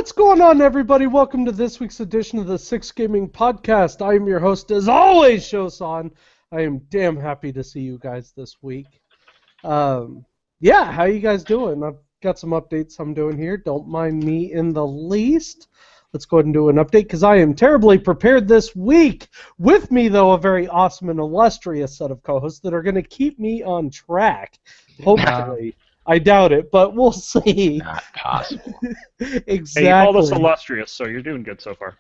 What's going on, everybody? Welcome to this week's edition of the Six Gaming Podcast. I am your host, as always, Shosan. I am damn happy to see you guys this week. How you guys doing? I've got some updates I'm doing here. Don't mind me in the least. Let's go ahead and do an update, because I am terribly prepared this week. With me, though, a very awesome and illustrious set of co-hosts that are going to keep me on track, hopefully. I doubt it, but we'll see. Not possible. Exactly. Hey, you called us illustrious, so you're doing good so far.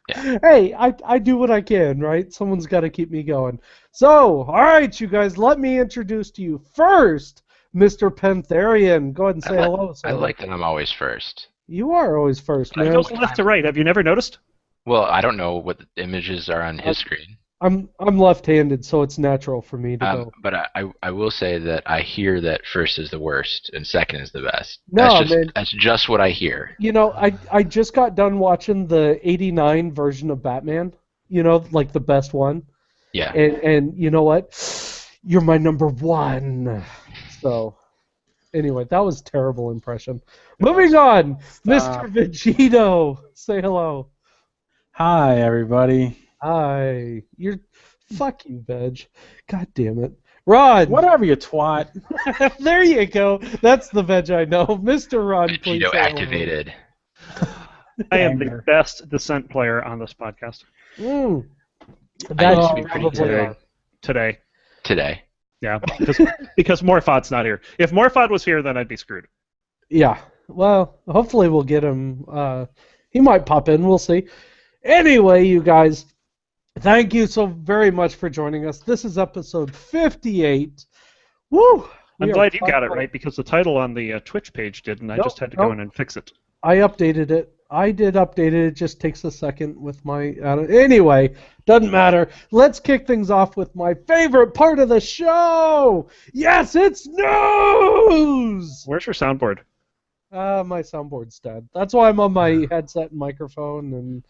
Yeah. Hey, I do what I can, right? Someone's got to keep me going. So, all right, you guys, let me introduce to you first, Mr. Pantherian. Go ahead and say hello. I like that I'm always first. You are always first, It man. goes left to right. Have you never noticed? Well, I don't know what the images are on his screen. I'm left-handed, so it's natural for me to go. But I will say that I hear that first is the worst and second is the best. No, man. That's just what I hear. You know, I just got done watching the '89 version of Batman. You know, like the best one. Yeah. And you know what? You're my number one. So, anyway, that was a terrible impression. Moving on, Mr. Vegito, say hello. Hi, everybody. Hi. Fuck you, Veg. God damn it. Rod. Whatever, you twat. There you go. That's the Veg I know. Mr. Rod, please Vegito say activated. I am the best Descent player on this podcast. hello. I That used to you be pretty probably good. are. Today. Today. Yeah, because Morphod's not here. If Morphod was here, then I'd be screwed. Yeah. Well, hopefully we'll get him. He might pop in. We'll see. Anyway, you guys, thank you so very much for joining us. This is episode 58. Woo! I'm glad you got it right, because the title on the Twitch page didn't. I just had to go in and fix it. I updated it. I did update it. It just takes a second with my... Anyway, doesn't matter. Let's kick things off with my favorite part of the show. Yes, it's news! Where's your soundboard? My soundboard's dead. That's why I'm on my headset and microphone. And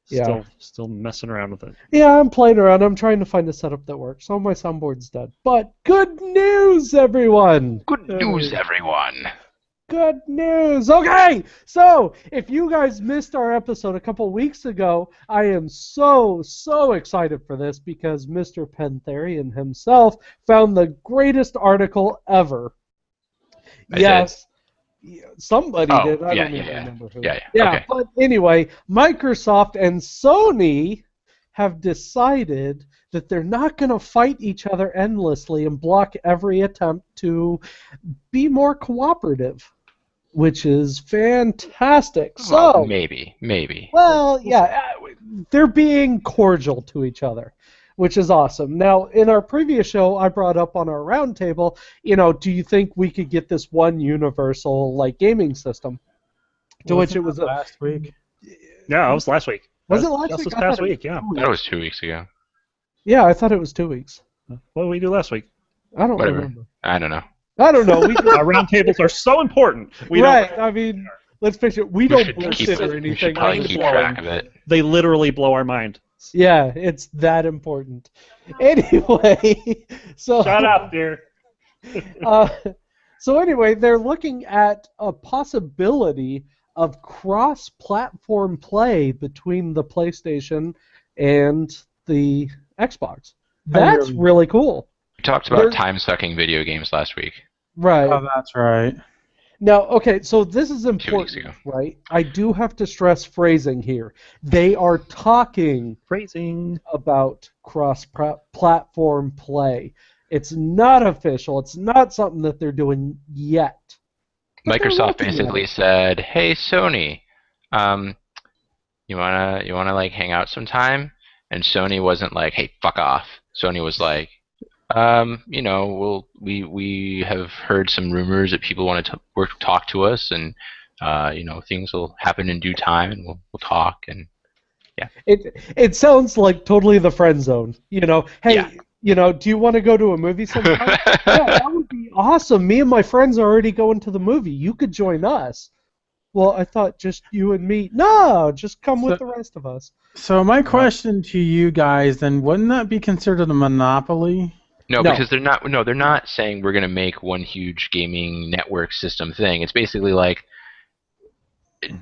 yeah. Still messing around with it. Yeah, I'm playing around. I'm trying to find a setup that works. So my soundboard's dead. But good news, everyone! Good news, everyone. Good news! Okay, so if you guys missed our episode a couple weeks ago, I am so excited for this because Mr. Pantherian himself found the greatest article ever. Yes. Somebody did. I don't even remember who. Yeah, okay. But anyway, Microsoft and Sony have decided that they're not going to fight each other endlessly and block every attempt to be more cooperative, which is fantastic. Well, So maybe. well, yeah, they're being cordial to each other, which is awesome. Now, in our previous show, I brought up on our roundtable, do you think we could get this one universal gaming system? To which it was last week. Yeah, it was last week. Was it last Just week? this I past thought it week, yeah. That was 2 weeks ago. Yeah, I thought it was 2 weeks. What did we do last week? I don't Whatever. remember. I don't know. I don't know. Our roundtables are so important. I mean, let's face it. We don't should bullshit or We should anything. probably keep track of it. They literally blow our mind. Yeah, it's that important. Anyway, so Shut up, dear. So anyway, they're looking at a possibility of cross-platform play between the PlayStation and the Xbox. That's really cool. We talked about time-sucking video games last week. Right. Oh, that's right. Now, okay, so this is 2 weeks important, ago. right? I do have to stress phrasing here. They are talking Phrasing. about cross-platform play. It's not official. It's not something that they're doing yet. But they're Microsoft looking at basically it. said, "Hey Sony, you wanna hang out sometime?" And Sony wasn't like, "Hey, fuck off." Sony was like, we have heard some rumors that people want to talk to us, and things will happen in due time, and we'll talk, and yeah. It sounds like totally the friend zone. Hey, Yeah. do you want to go to a movie sometime? Yeah, that would be awesome. Me and my friends are already going to the movie. You could join us. Well, I thought just you and me. No, just come with the rest of us. So my question to you guys, then, wouldn't that be considered a monopoly? No, No. because they're not. No, they're not saying we're going to make one huge gaming network system thing. It's basically like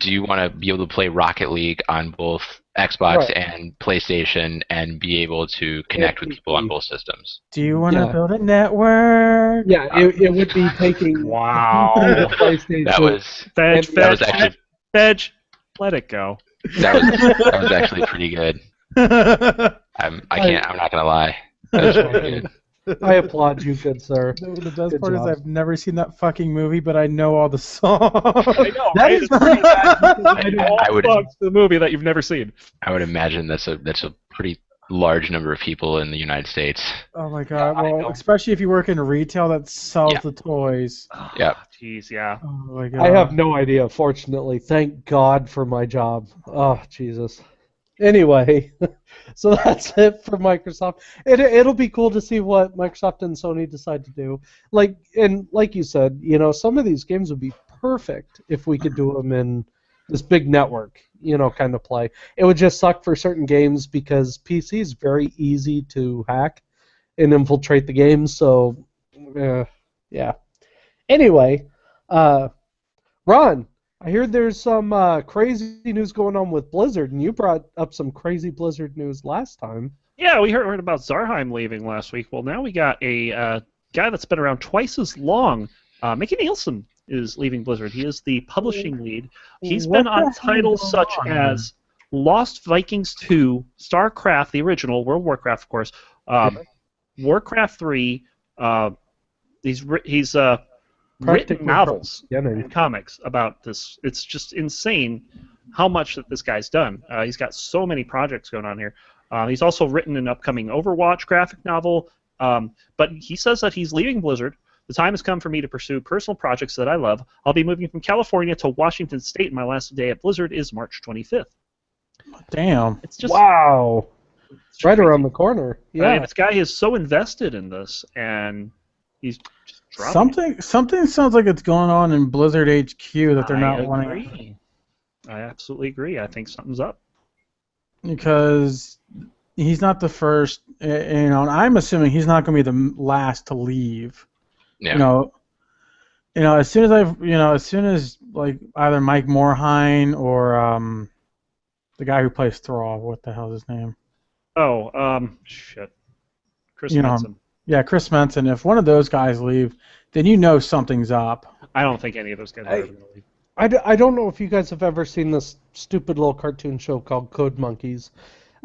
do you want to be able to play Rocket League on both Xbox and PlayStation and be able to connect with people on both systems? Do you want to build a network? Yeah, it would be taking Wow. the PlayStation. That was Veg, let it go. that was actually pretty good. I'm not gonna lie. That was pretty good. I applaud you, good sir. The best Good part job. is I've never seen that fucking movie, but I know all the songs. I know, That right? is It's pretty bad because I know I all would- the songs to the movie that you've never seen. I would imagine that's a pretty large number of people in the United States. Oh my god! Well, especially if you work in retail that sells the toys. Yep. Jeez, yeah. Oh my god! I have no idea, fortunately. Thank God for my job. Oh, Jesus. Anyway, so that's it for Microsoft. It'll be cool to see what Microsoft and Sony decide to do. Like you said, some of these games would be perfect if we could do them in this big network, kind of play. It would just suck for certain games because PC is very easy to hack and infiltrate the game. So, yeah. Anyway, Ron, I hear there's some crazy news going on with Blizzard, and you brought up some crazy Blizzard news last time. Yeah, we heard about Zarheim leaving last week. Well, now we got a guy that's been around twice as long. Mickey Nielsen is leaving Blizzard. He is the publishing lead. He's been on titles such as Lost Vikings 2, StarCraft, the original, World of Warcraft, of course, Warcraft 3. He's written novels and comics about this. It's just insane how much that this guy's done. He's got so many projects going on here. He's also written an upcoming Overwatch graphic novel, but he says that he's leaving Blizzard. The time has come for me to pursue personal projects that I love. I'll be moving from California to Washington State, and my last day at Blizzard is March 25th. Damn. It's just Wow. It's right around the corner. Yeah. I mean, this guy is so invested in this, and he's just dropping Something sounds like it's going on in Blizzard HQ that they're not wanting. I absolutely agree. I think something's up. Because he's not the first, and I'm assuming he's not going to be the last to leave. Yeah. As soon as like either Mike Morhaime or the guy who plays Thrall, what the hell is his name? Oh, shit. Chris Manson. Yeah, Chris Manson. If one of those guys leave, then something's up. I don't think any of those guys are ever going to leave. I don't know if you guys have ever seen this stupid little cartoon show called Code Monkeys.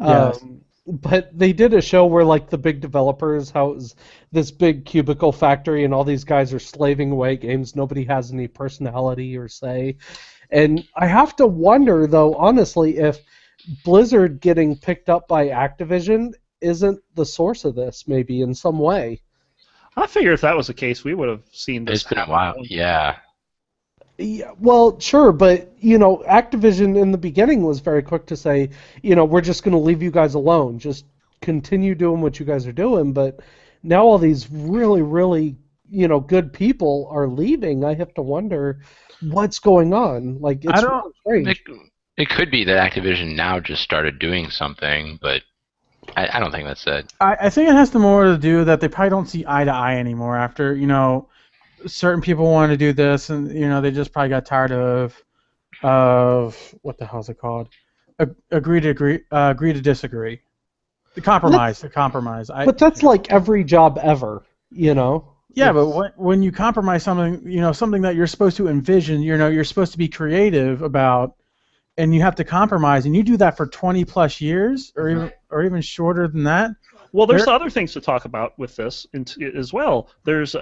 Yes. But they did a show where, like, the big developers, how it was this big cubicle factory and all these guys are slaving away at games. Nobody has any personality or say. And I have to wonder, though, honestly, if Blizzard getting picked up by Activision isn't the source of this, maybe, in some way. I figure if that was the case, we would have seen this. It's been a while. Yeah. Yeah, well, sure, but, Activision in the beginning was very quick to say, we're just going to leave you guys alone. Just continue doing what you guys are doing. But now all these really, really, good people are leaving. I have to wonder what's going on. Like, it's really strange. It could be that Activision now just started doing something, but I don't think that's it. I think it has more to do that they probably don't see eye to eye anymore after, certain people want to do this, and they just probably got tired of what the hell is it called? Agree to disagree. The compromise. But that's like every job ever, Yeah, but when you compromise something, something that you're supposed to envision, you're supposed to be creative about, and you have to compromise, and you do that for 20 plus years, or even shorter than that. Well, there's other things to talk about with this as well. There's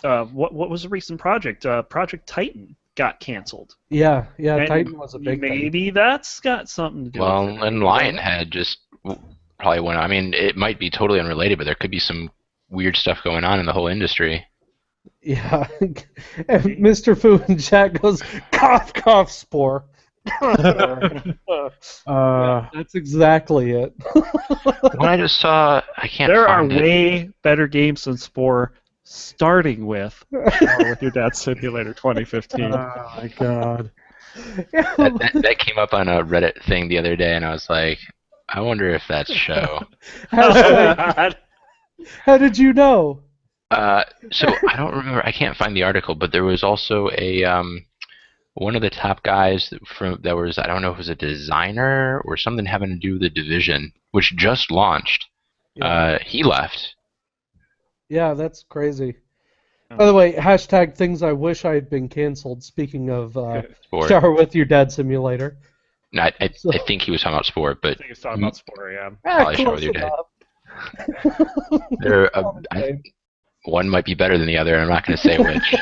what was the recent project? Project Titan got canceled. Yeah, Titan was a big thing. Maybe that's got something to do with it. Well, and Lionhead just probably went. I mean, it might be totally unrelated, but there could be some weird stuff going on in the whole industry. Yeah. And Mr. Fu in chat goes, cough, cough, Spore. That's exactly it. When I just saw, I can't There are find it. way better games than Spore, starting with your Dad's Simulator 2015. Oh my god. That came up on a Reddit thing the other day, and I was like, I wonder if that's show. How did you know? So I don't remember. I can't find the article, but there was also a one of the top guys that was, I don't know if it was a designer or something having to do with the Division, which just launched. Yeah. He left. Yeah, that's crazy. By the way, hashtag things I wish I had been canceled. Speaking of Sport. Shower with Your Dad Simulator. No, I think he was talking about Sport, but I think he's talking about Spore, yeah. Probably Shower with Your Dad. They're, one might be better than the other, and I'm not going to say which.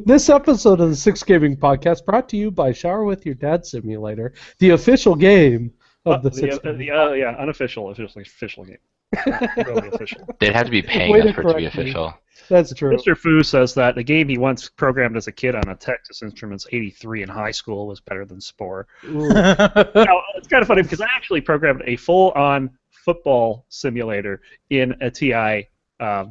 This episode of the Six Gaming Podcast brought to you by Shower with Your Dad Simulator, the official game of the Six Gaming yeah, unofficial, official game. Really official. They'd have to be paying Way to us for it to be correct me. official. That's true. Mr. Fu says that the game he once programmed as a kid on a Texas Instruments 83 in high school was better than Spore. Ooh. Now, it's kind of funny because I actually programmed a full-on football simulator in a TI. I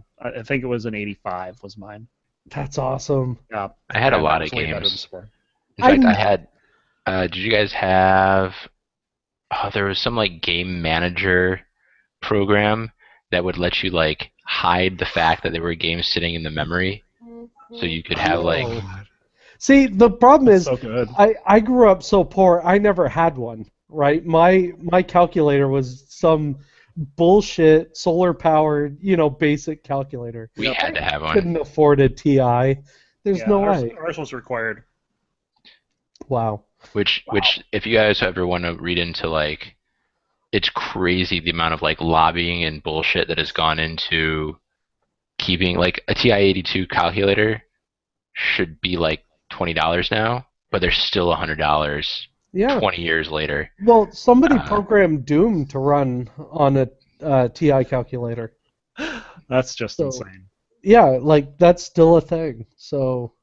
think it was an 85 was mine. That's awesome. Yeah, I had a and lot that of was way better than games. Spore. In fact, I had. Did you guys have? Oh, there was some like game manager program that would let you like hide the fact that there were games sitting in the memory, so you could have like. See, the problem is, So good. I grew up so poor, I never had one, right? My calculator was some bullshit solar-powered, basic calculator. We had to have one. Couldn't afford a TI. There's Yeah, no ours, way. ours was required. Wow. Which, if you guys ever want to read into like, it's crazy the amount of like lobbying and bullshit that has gone into keeping like a TI-82 calculator should be like $20 now, but they're still $100 Yeah. 20 years later. Well, somebody Uh, programmed Doom to run on a TI calculator. That's just So- insane. Yeah, like that's still a thing. So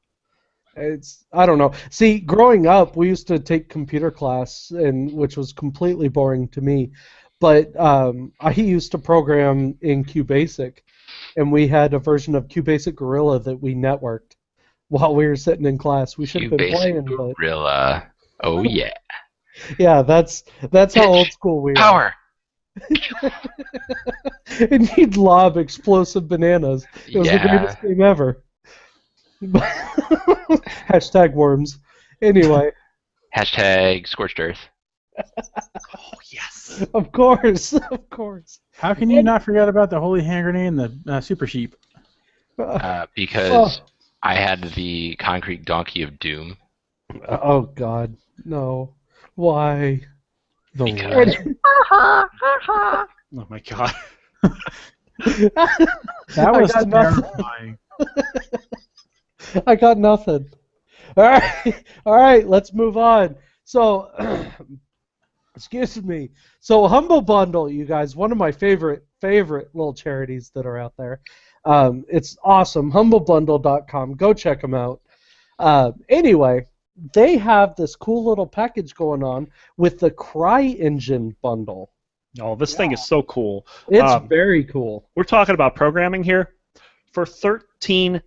I don't know. See, growing up, we used to take computer class, which was completely boring to me. But I used to program in QBasic, and we had a version of QBasic Gorilla that we networked while we were sitting in class. We should have been playing, QBasic but Gorilla. Oh yeah. yeah, that's how old school we are. Power. And he'd lob explosive bananas. It was the Yeah. greatest game ever. Hashtag worms. Anyway, Hashtag scorched earth. Oh, yes. of course, of course. How can you not forget about the holy hand grenade and the super sheep? Because I had the concrete donkey of doom. Oh God, no. Why? The Because- Oh, my God. That was I got nothing. terrifying. I got nothing. All right, let's move on. So, excuse me. So, Humble Bundle, you guys, one of my favorite little charities that are out there. It's awesome. HumbleBundle.com. Go check them out. Anyway, they have this cool little package going on with the CryEngine bundle. Oh, this thing is so cool. It's very cool. We're talking about programming here. For $13,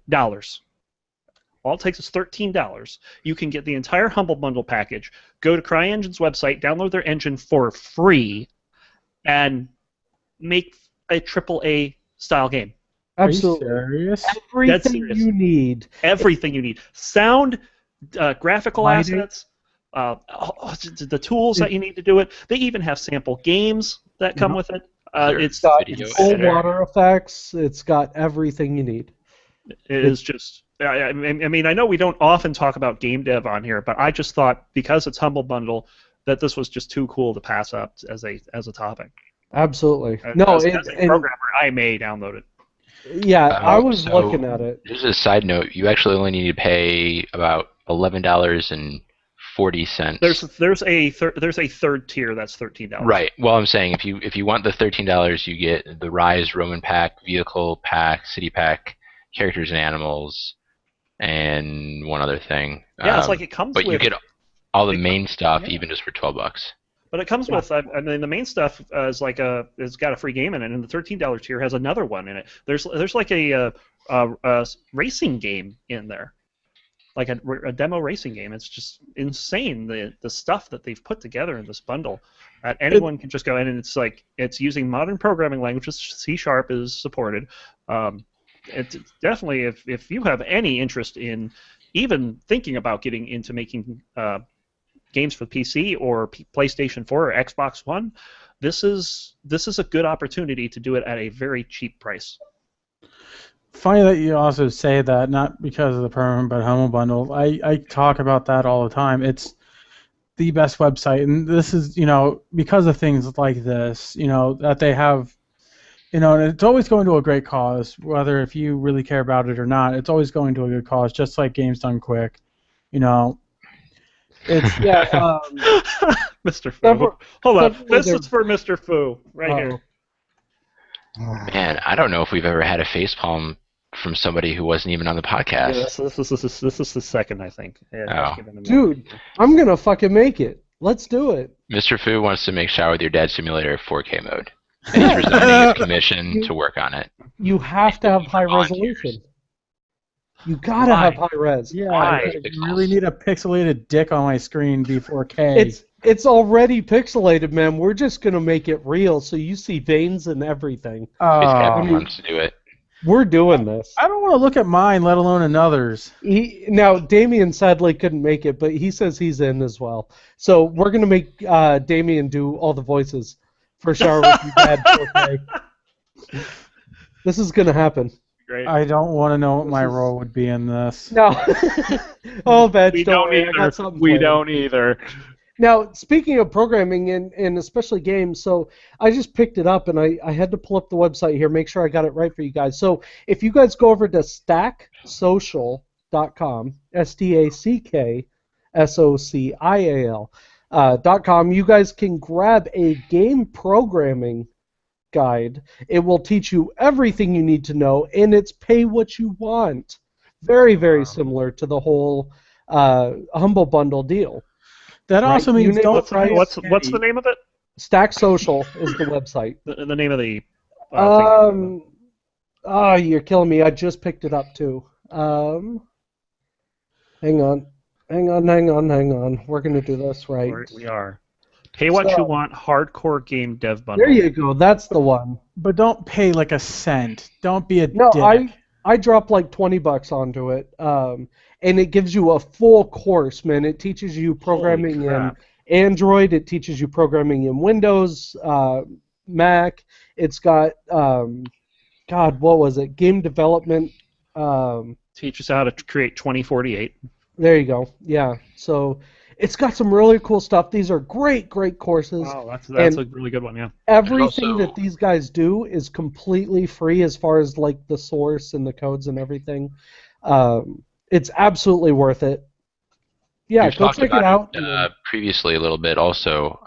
all it takes is $13. You can get the entire Humble Bundle package. Go to CryEngine's website, download their engine for free, and make a AAA style game. Absolutely. Are you serious? Everything serious. you need. Everything you need. Sound, graphical Lighting. assets, the tools that you need to do it. They even have sample games that come with it. Sure. It's Got Video full editor. water effects. It's got everything you need. It is just. I mean, I know we don't often talk about game dev on here, but I just thought because it's Humble Bundle that this was just too cool to pass up as a topic. Absolutely. As and a programmer, I may download it. yeah, I was so- looking at it. Just as a side note, you actually only need to pay about $11.40. There's a third tier that's $13. Right. Well, I'm saying if you want the $13, you get the Rise Roman Pack, Vehicle Pack, City Pack, Characters and Animals, and one other thing. Yeah, it's like it comes But with. you get all the it main stuff yeah. even just for $12. But it comes with. I mean, the main stuff is like it's got a free game in it, and the $13 tier has another one in it. There's like a racing game in there, like a demo racing game. It's just insane the stuff that they've put together in this bundle. That anyone can just go in and it's using modern programming languages. C# is supported. It's definitely if you have any interest in even thinking about getting into making games for PC or PlayStation 4 or Xbox One, this is a good opportunity to do it at a very cheap price. Funny that you also say that, not because of the program, but Humble Bundle. I talk about that all the time. It's the best website, and this is, because of things like this, that they have, and it's always going to a great cause, whether if you really care about it or not, it's always going to a good cause, just like Games Done Quick, It's Yeah. Mr. Fu. Several- Hold on. several This other- is for Mr. Fu right here. Man, I don't know if we've ever had a facepalm from somebody who wasn't even on the podcast. Yeah, this is the second, I think. Yeah, Oh. just giving him a- Dude, I'm gonna fucking make it. Let's do it. Mr. Fu wants to make Shower with Your Dad Simulator 4K mode. And he's resigning his commission to work on it. You have to have high Volunteers. resolution. You gotta have high res. yeah, Why? I really need a pixelated dick on my screen be 4K. It's already pixelated, man. We're just gonna make it real, so you see veins and everything. Chris Kevin Oh, wants to do it. We're doing this. I don't want to look at mine, let alone another's. Now, Damien sadly couldn't make it, but he says he's in as well. So we're gonna make Damien do all the voices for Shower with Your Dad 4K. This is gonna happen. Great. I don't want to know what my role would be in this. No. Oh, Betch, we don't don't worry, I got either. something We planned. don't either. Now, speaking of programming and especially games, so I just picked it up and I had to pull up the website here, make sure I got it right for you guys. So if you guys go over to stacksocial.com, stacksocial.com, you guys can grab a game programming guide. It will teach you everything you need to know, and it's pay what you want. Very, very similar to the whole Humble Bundle deal. That Right, also means unit don't price. What's the name of it? Stack Social is the website. The name of the thing. Oh, you're killing me. I just picked it up too. Hang on. We're gonna do this right. We are. Pay what So- you want. Hardcore game dev bundle. There you go. That's the one. But don't pay like a cent. Don't be a No, dick. I dropped like $20 onto it, and it gives you a full course, man. It teaches you programming Holy in crap. Android. It teaches you programming in Windows, Mac. It's got God, what was it? Game development. Teach us how to create 2048. There you go. Yeah. So it's got some really cool stuff. These are great courses. Wow, that's And- a really good one. Yeah. Everything also- that these guys do is completely free as far as like the source and the codes and everything. It's absolutely worth it. Yeah, We've go talked check it about out. previously a little bit also,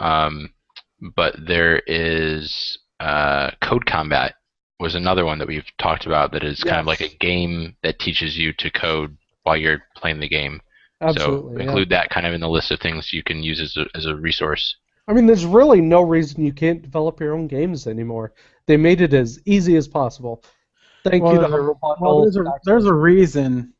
but there is Code Combat was another one that we've talked about that is kind of like a game that teaches you to code while you're playing the game. Absolutely. So yeah. include that kind of in the list of things you can use as a resource. I mean, there's really no reason you can't develop your own games anymore. They made it as easy as possible. Thank you to Humble Bundle. there's a reason.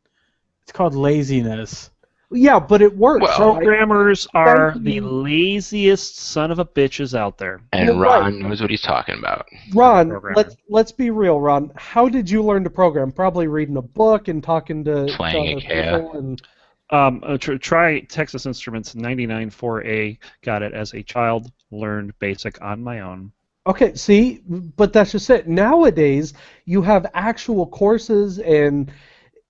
It's called laziness. Yeah, but it works. Well- right? Programmers are Thank the you. laziest son of a bitches out there. And You're Ron right. knows what he's talking about. Ron, Programmer. let's be real, Ron. How did you learn to program? Probably reading a book and talking to Playing other IKEA. people and Try Texas Instruments 994A. Got it as a child. Learned BASIC on my own. Okay, see, but that's just it. Nowadays, you have actual courses and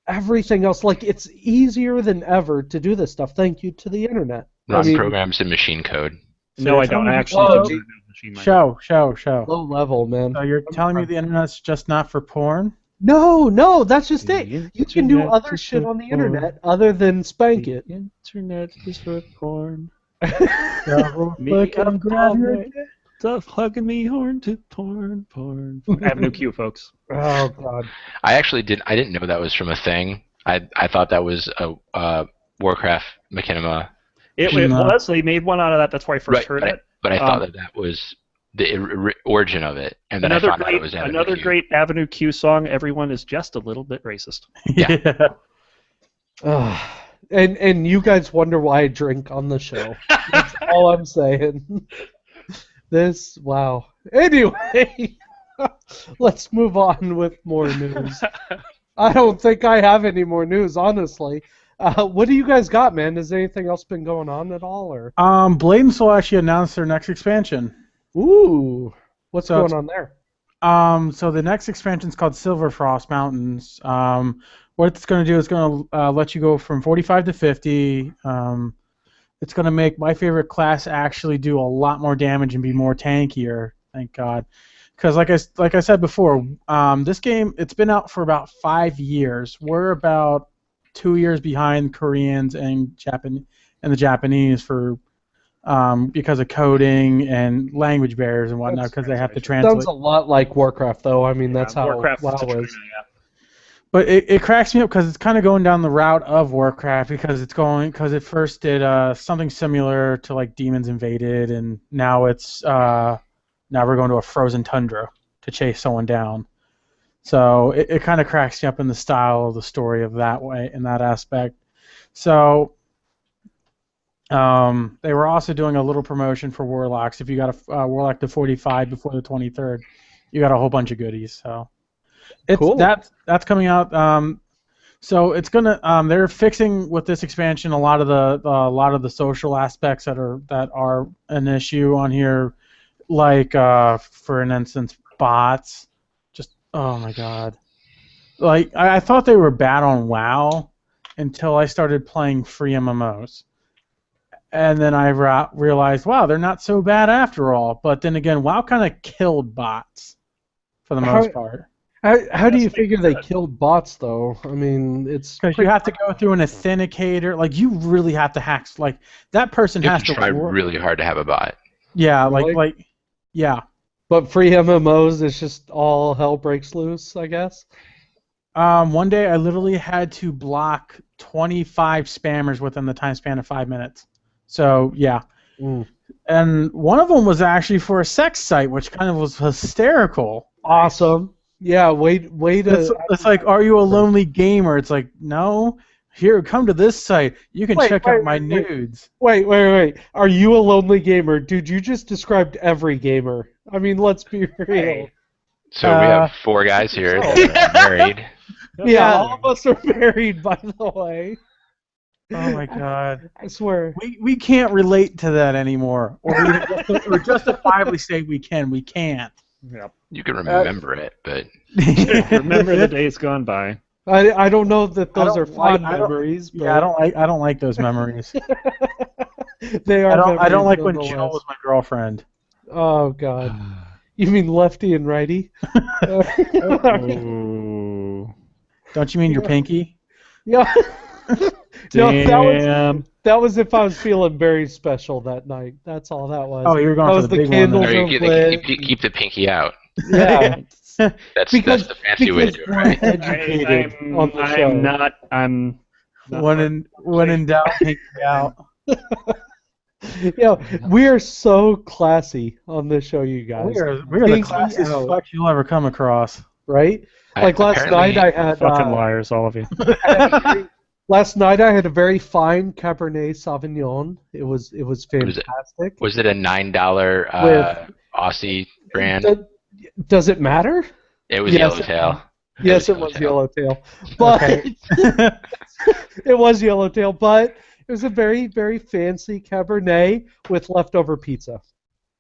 everything else. Like, it's easier than ever to do this stuff. Thank you to the internet. Ron I mean, programs in machine code. No, I you're don't. telling I me- actually Oh, don't gee. know machine learning. Show. low level, man. So you're telling me the internet's just not for porn? No, that's just it. The You can do internet other is shit for on the porn. internet other than spank it. The internet is for porn. Look, I'm grabbing your dick. Stop hugging me horn to porn. Avenue Q, folks. Oh God. I didn't know that was from a thing. I thought that was a Warcraft Machinima. It No. was. They made one out of that. That's where I first heard it. But I thought that was the origin of it, and then I found out it was Avenue Another Q. great Avenue Q song. Everyone is just a little bit racist. Yeah. And you guys wonder why I drink on the show. That's all I'm saying. Wow. Anyway, let's move on with more news. I don't think I have any more news, honestly. What do you guys got, man? Has anything else been going on at all, or? Blade and Soul actually announced their next expansion. Ooh, what's So going it's- on there? So the next expansion is called Silver Frost Mountains. What it's going to do is going to let you go from 45 to 50. It's going to make my favorite class actually do a lot more damage and be more tankier. Thank God. Because like I said before, this game, it's been out for about 5 years. We're about 2 years behind Koreans and the Japanese for because of coding and language barriers and whatnot, because they have to translate. Sounds a lot like Warcraft, though. I mean, that's how Warcraft WoW to China, is. yeah. But it cracks me up because it's kind of going down the route of Warcraft because it first did something similar to like Demons Invaded, and now we're going to a frozen tundra to chase someone down. So it kind of cracks me up in the style of the story of that way in that aspect. So they were also doing a little promotion for Warlocks. If you got a Warlock to 45 before the 23rd, you got a whole bunch of goodies. So. Cool. That's coming out. So it's gonna. They're fixing with this expansion a lot of the social aspects that are an issue on here, like for an instance, bots. Just oh my god. Like I thought they were bad on WoW until I started playing free MMOs, and then I realized wow they're not so bad after all. But then again, WoW kind of killed bots for the most part. How do you figure they killed bots, though? I mean, it's because you have to go through an authenticator. Like you really have to hack. Like that person You has have to to try really hard to have a bot. Yeah, Really? yeah. But free MMOs, it's just all hell breaks loose, I guess. One day I literally had to block 25 spammers within the time span of 5 minutes. So yeah. Mm. And one of them was actually for a sex site, which kind of was hysterical. Awesome. Yeah, way to. It's like, are you a lonely gamer? It's like, no. Here, come to this site. You can check out my nudes. Wait. Are you a lonely gamer? Dude, you just described every gamer. I mean, let's be real. Hey. So we have 4 guys here that are married. Yeah, all of us are married, by the way. Oh my god. I swear. We can't relate to that anymore. Or justifiably say we can. We can't. Yep. You can remember it, but Remember the days gone by. I don't know that those don't are fond like- I don't- memories. But Yeah, I don't like those memories. they are. I don't memories like when Jill nonetheless. was my girlfriend. Oh God. You mean lefty and righty? Ooh. Don't you mean your pinky? Yeah. No, Damn. that was if I was feeling very special that night. That's all that was. Oh, you were going That for was the the big candles. one. or then. you Lit. keep the pinky out. Yeah. That's Because- the fancy way to do it, right? Educated on the show. I'm not When in doubt, pinky out. Yeah, we are so classy on this show, you guys. We are the Pinky classiest out. fuck you'll ever come across. Right? Like last Apparently- night, I had fucking liars, all of you. last night I had a very fine Cabernet Sauvignon. It was was it? fantastic. Was it a $9 With- Aussie brand? Does it matter? It was Yes. Yellowtail. Yes, it was Yellowtail. But it was Yellowtail, but it was a very, very fancy Cabernet with leftover pizza.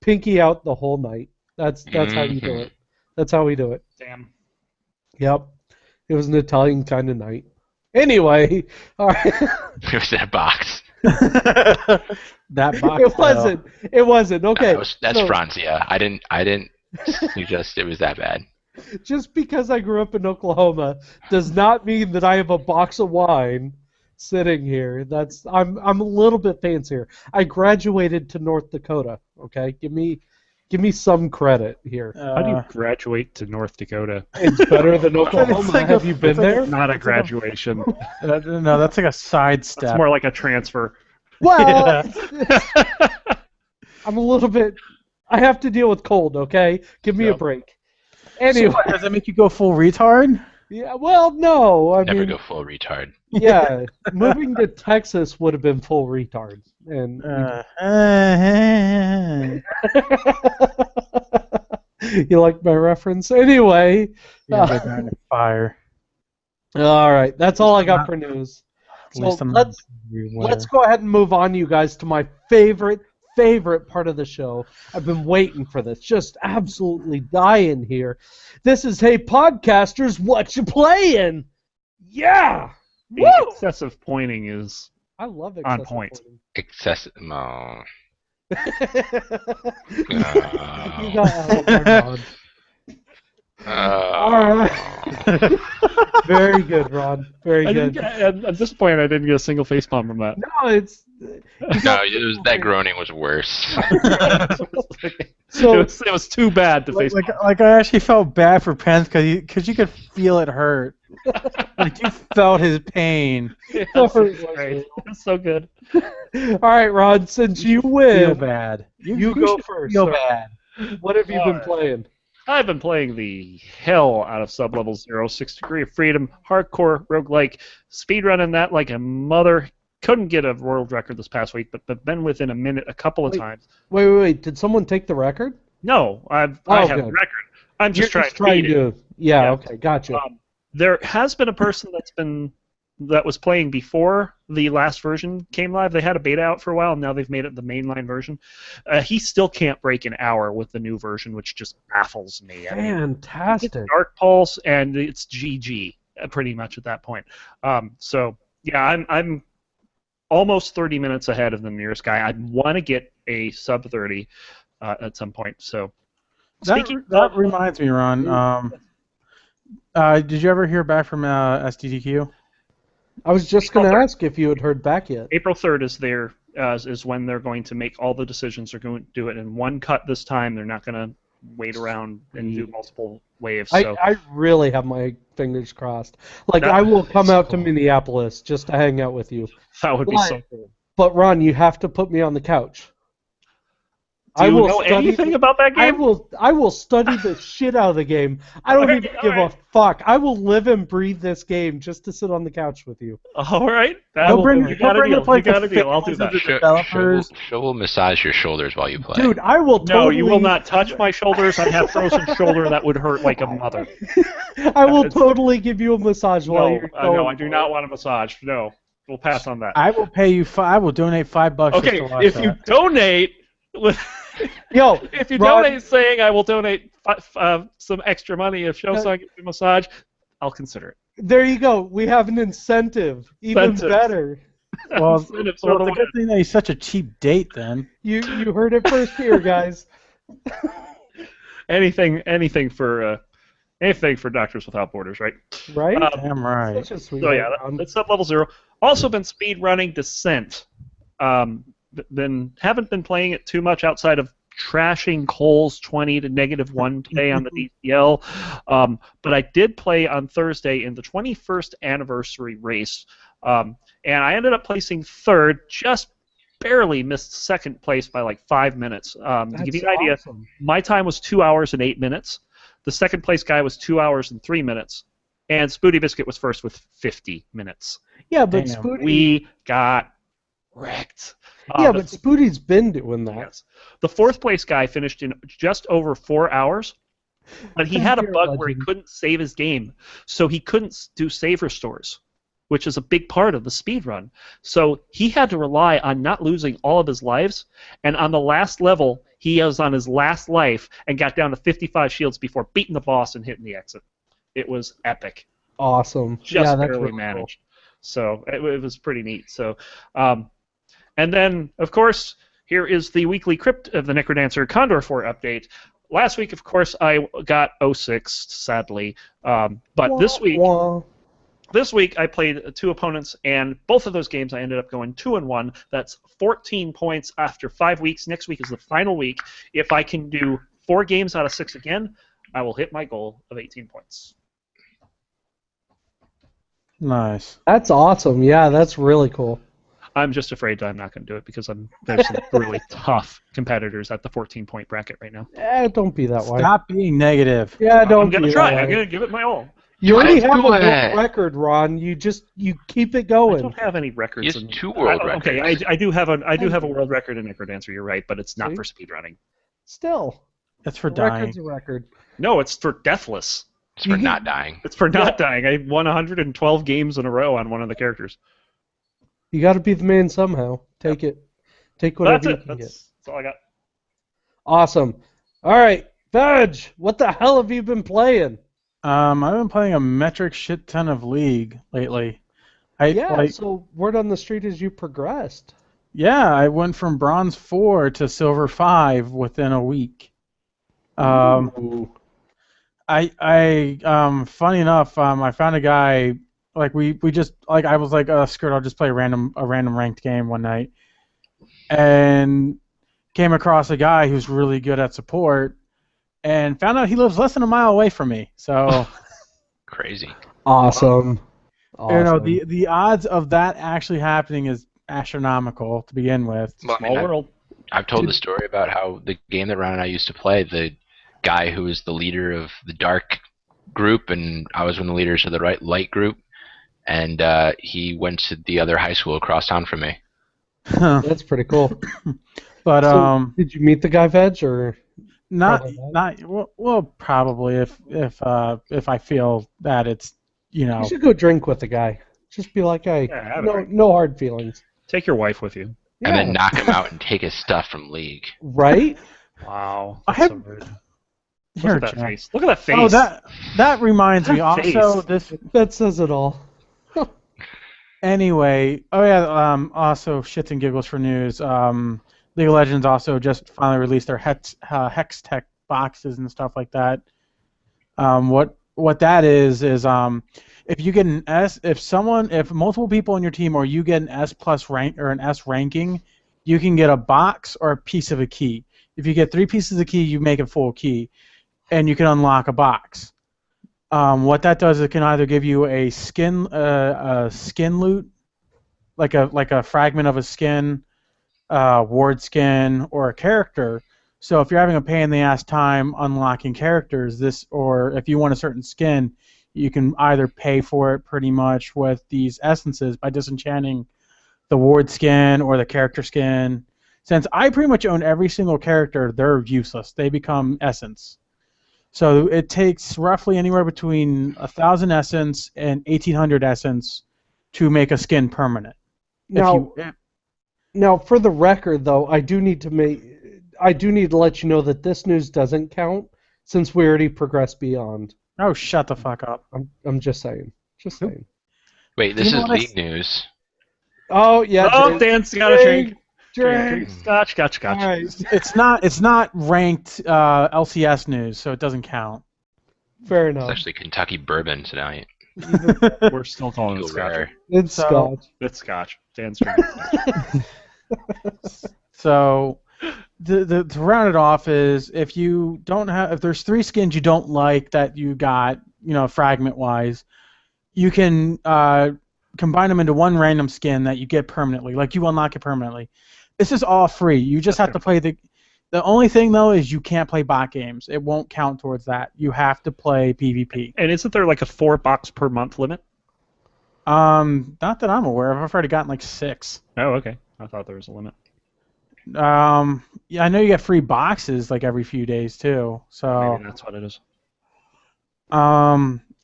Pinky out the whole night. That's how you do it. That's how we do it. Damn. Yep. It was an Italian kind of night. Anyway, all right. It was in a box. That box. It wasn't. It wasn't. Okay. That's so Franzia. I didn't suggest it was that bad. just because I grew up in Oklahoma does not mean that I have a box of wine sitting here. I'm a little bit fancier. I graduated to North Dakota. Okay, give me some credit here. How do you graduate to North Dakota? It's better than Oklahoma. It's like Have you been there? Not a graduation. No, that's like a side It's step. more like a transfer. Well, I'm a little bit. I have to deal with cold. Okay, give me a Yep. break. So Anyway, what, does that make you go full retard? yeah. Well, no. I Never mean, go full retard. yeah. Moving to Texas would have been full retard, and you like my reference? Anyway, yeah, fire. all right. That's all I got for news. So least I'm let's winner. let's go ahead and move on, you guys, to my favorite part of the show. I've been waiting for this, just absolutely dying here. This is Hey Podcasters, what you playing? Yeah! The Woo! excessive pointing is I love on excessive point. pointing. Excessive. No. You got out of my rod. All right. Very good, Ron. Very good. At this point, I didn't get a single face palm from that. No, it's No, that groaning was worse. so. It was too bad to face palm. Like I actually felt bad for Pence because you could feel it hurt. Like you felt his pain. Yes, it's great. It's so good. All right, Ron. Since you Feel win, bad. you go should first. Feel sir. bad. What have you been Alright. playing? I've been playing the hell out of Sub-Level 0, 6 Degree of Freedom, hardcore roguelike, speedrunning that like a mother. Couldn't get a world record this past week, but been within a minute a couple of Wait. times. Wait. Did someone take the record? No, I have good. a record. I'm You're just trying to beat it. Yeah. Yeah. Okay. Gotcha. There has been a person that was playing before the last version came live. They had a beta out for a while, and now they've made it the mainline version. He still can't break an hour with the new version, which just baffles me. I mean, Fantastic. it's Dark Pulse, and it's GG pretty much at that point. So yeah, I'm almost 30 minutes ahead of the nearest guy. I want to get a sub 30 at some point. So That reminds me, Ron. Did you ever hear back from SDTQ? I was just going to ask if you had heard back yet. April 3rd is when they're going to make all the decisions. They're going to do it in one cut this time. They're not going to wait around and do multiple waves. So I really have my fingers crossed. Like, I will come out to Minneapolis just to hang out with you. that would be so cool. But, Ron, you have to put me on the couch. Do you know anything about that game? I will study the shit out of the game. I don't even give a fuck. I will live and breathe this game just to sit on the couch with you. All right. You got a deal. I'll do that. Show will massage your shoulders while you play. Dude, I will totally... No, you will not touch my shoulders. I have frozen shoulder that would hurt like a mother. I will totally give you a massage while you're going. No, I do not want a massage. No, we'll pass on that. I will pay you. I will donate $5. Okay, just to watch if that. you donate... Yo, if you Ron, donate saying I will donate some extra money if Showsong gives me a massage, I'll consider it. there you go. We have an incentive. Even Incentive. better. Well, Incentives well are the it's a good thing that he's such a cheap date then. You heard it first here, guys. anything for Doctors Without Borders, right? Right? Damn right. Such a sweet So yeah, Ron. that's Sub-Level 0. Also been speed running Descent. Haven't been playing it too much outside of trashing Cole's 20 to -1 today on the DCL. But I did play on Thursday in the 21st anniversary race, and I ended up placing third, just barely missed second place by like 5 minutes. To give you an idea, awesome. my time was 2 hours and 8 minutes. The second place guy was 2 hours and 3 minutes, and Spooty Biscuit was first with 50 minutes. Yeah, but Damn. Spooty... We got wrecked. Yeah, but Spooty's been doing that. Yes. The fourth place guy finished in just over 4 hours, but he had a You're a bug where he legend. couldn't save his game, so he couldn't do save restores, which is a big part of the speed run. So he had to rely on not losing all of his lives, and on the last level, he was on his last life and got down to 55 shields before beating the boss and hitting the exit. It was epic. Awesome. Just yeah, that's barely really cool. managed. So it was pretty neat. So, and then, of course, here is the weekly Crypt of the Necrodancer Condor 4 update. Last week, of course, I got 06, sadly. But this week I played 2 opponents, and both of those games I ended up going 2-1. That's 14 points after 5 weeks. Next week is the final week. If I can do 4 games out of 6 again, I will hit my goal of 18 points. Nice. That's awesome. Yeah, that's really cool. I'm just afraid I'm not going to do it because there's some really tough competitors at the 14-point bracket right now. Don't be that way. Stop being negative. Yeah, don't I'm going be to try. that I'm way. going to give it my all. You already Let's have a do world it. record, Ron. You keep it I going. don't have any records. He has 2 world records. Okay, I do have a world record in Necrodancer. You're right, but it's not See? for speedrunning. Still, That's for a dying. record's a record. No, it's for deathless. It's for not dying. It's for not dying. I won 112 games in a row on one of the characters. You got to be the man somehow. Take it. Take whatever That's you it. can get. That's all I got. Awesome. All right, Veg, what the hell have you been playing? I've been playing a metric shit ton of League lately. So word on the street as you progressed. Yeah, I went from bronze 4 to silver 5 within a week. Ooh. Funny enough, I found a guy, like we just, like I was like, screw it, I'll just play a random ranked game one night, and came across a guy who's really good at support, and found out he lives less than a mile away from me. So Crazy. Awesome. you know, the odds of that actually happening is astronomical to begin with. Well, I Small mean, world. I've told the story about how the game that Ron and I used to play, the guy who was the leader of the dark group, and I was one of the leaders of the light group, and he went to the other high school across town from me. That's pretty cool. But So, did you meet the guy, Veg, or not probably well, probably if I feel that it's, you know. you should go drink with the guy? Just be like, hey, Yeah, have a drink. no hard feelings. Take your wife with you. And then Yeah. knock him out and take his stuff from League. Right? Wow. I That's have- so rude. You're Look a at that jerk. face. Look at that face. Oh, that reminds me. That face. Also, this That says it all. anyway. Oh yeah. Also, shits and giggles for news. League of Legends also just finally released their Hex Tech boxes and stuff like that. What that is if you get an S, if multiple people on your team or you get an S plus rank or an S ranking, you can get a box or a piece of a key. If you get 3 pieces of key, you make it full key, and you can unlock a box. What that does, it can either give you a skin loot, like a fragment of a skin, ward skin, or a character. So if you're having a pain in the ass time unlocking characters, or if you want a certain skin, you can either pay for it pretty much with these essences by disenchanting the ward skin or the character skin. Since I pretty much own every single character, they're useless. They become essence. So it takes roughly anywhere between 1,000 essence and 1,800 essence to make a skin permanent. Now, for the record, though, I do need to let you know that this news doesn't count since we already progressed beyond. Oh, shut the fuck up. I'm just saying. Just saying. Wait, this You know is what I League news. Oh yeah. Oh, Dan's got a drink. Drink. Scotch. All right. It's not ranked LCS news, so it doesn't count. Fair It's enough. actually Kentucky bourbon tonight. We're still calling it Go Scotch. rare. It's So- Scotch. It's Scotch. Dan's drinking Scotch. So to round it off is if there's 3 skins you don't like that you got, fragment wise, you can combine them into one random skin that you get permanently, like you unlock it permanently. This is all free. You just have to play the only thing though is you can't play bot games. It won't count towards that. You have to play PvP. And isn't there like a 4 box per month limit? Not that I'm aware of. I've already gotten like 6. Oh, okay. I thought there was a limit. Yeah, I know you get free boxes like every few days too. So Maybe that's what it is.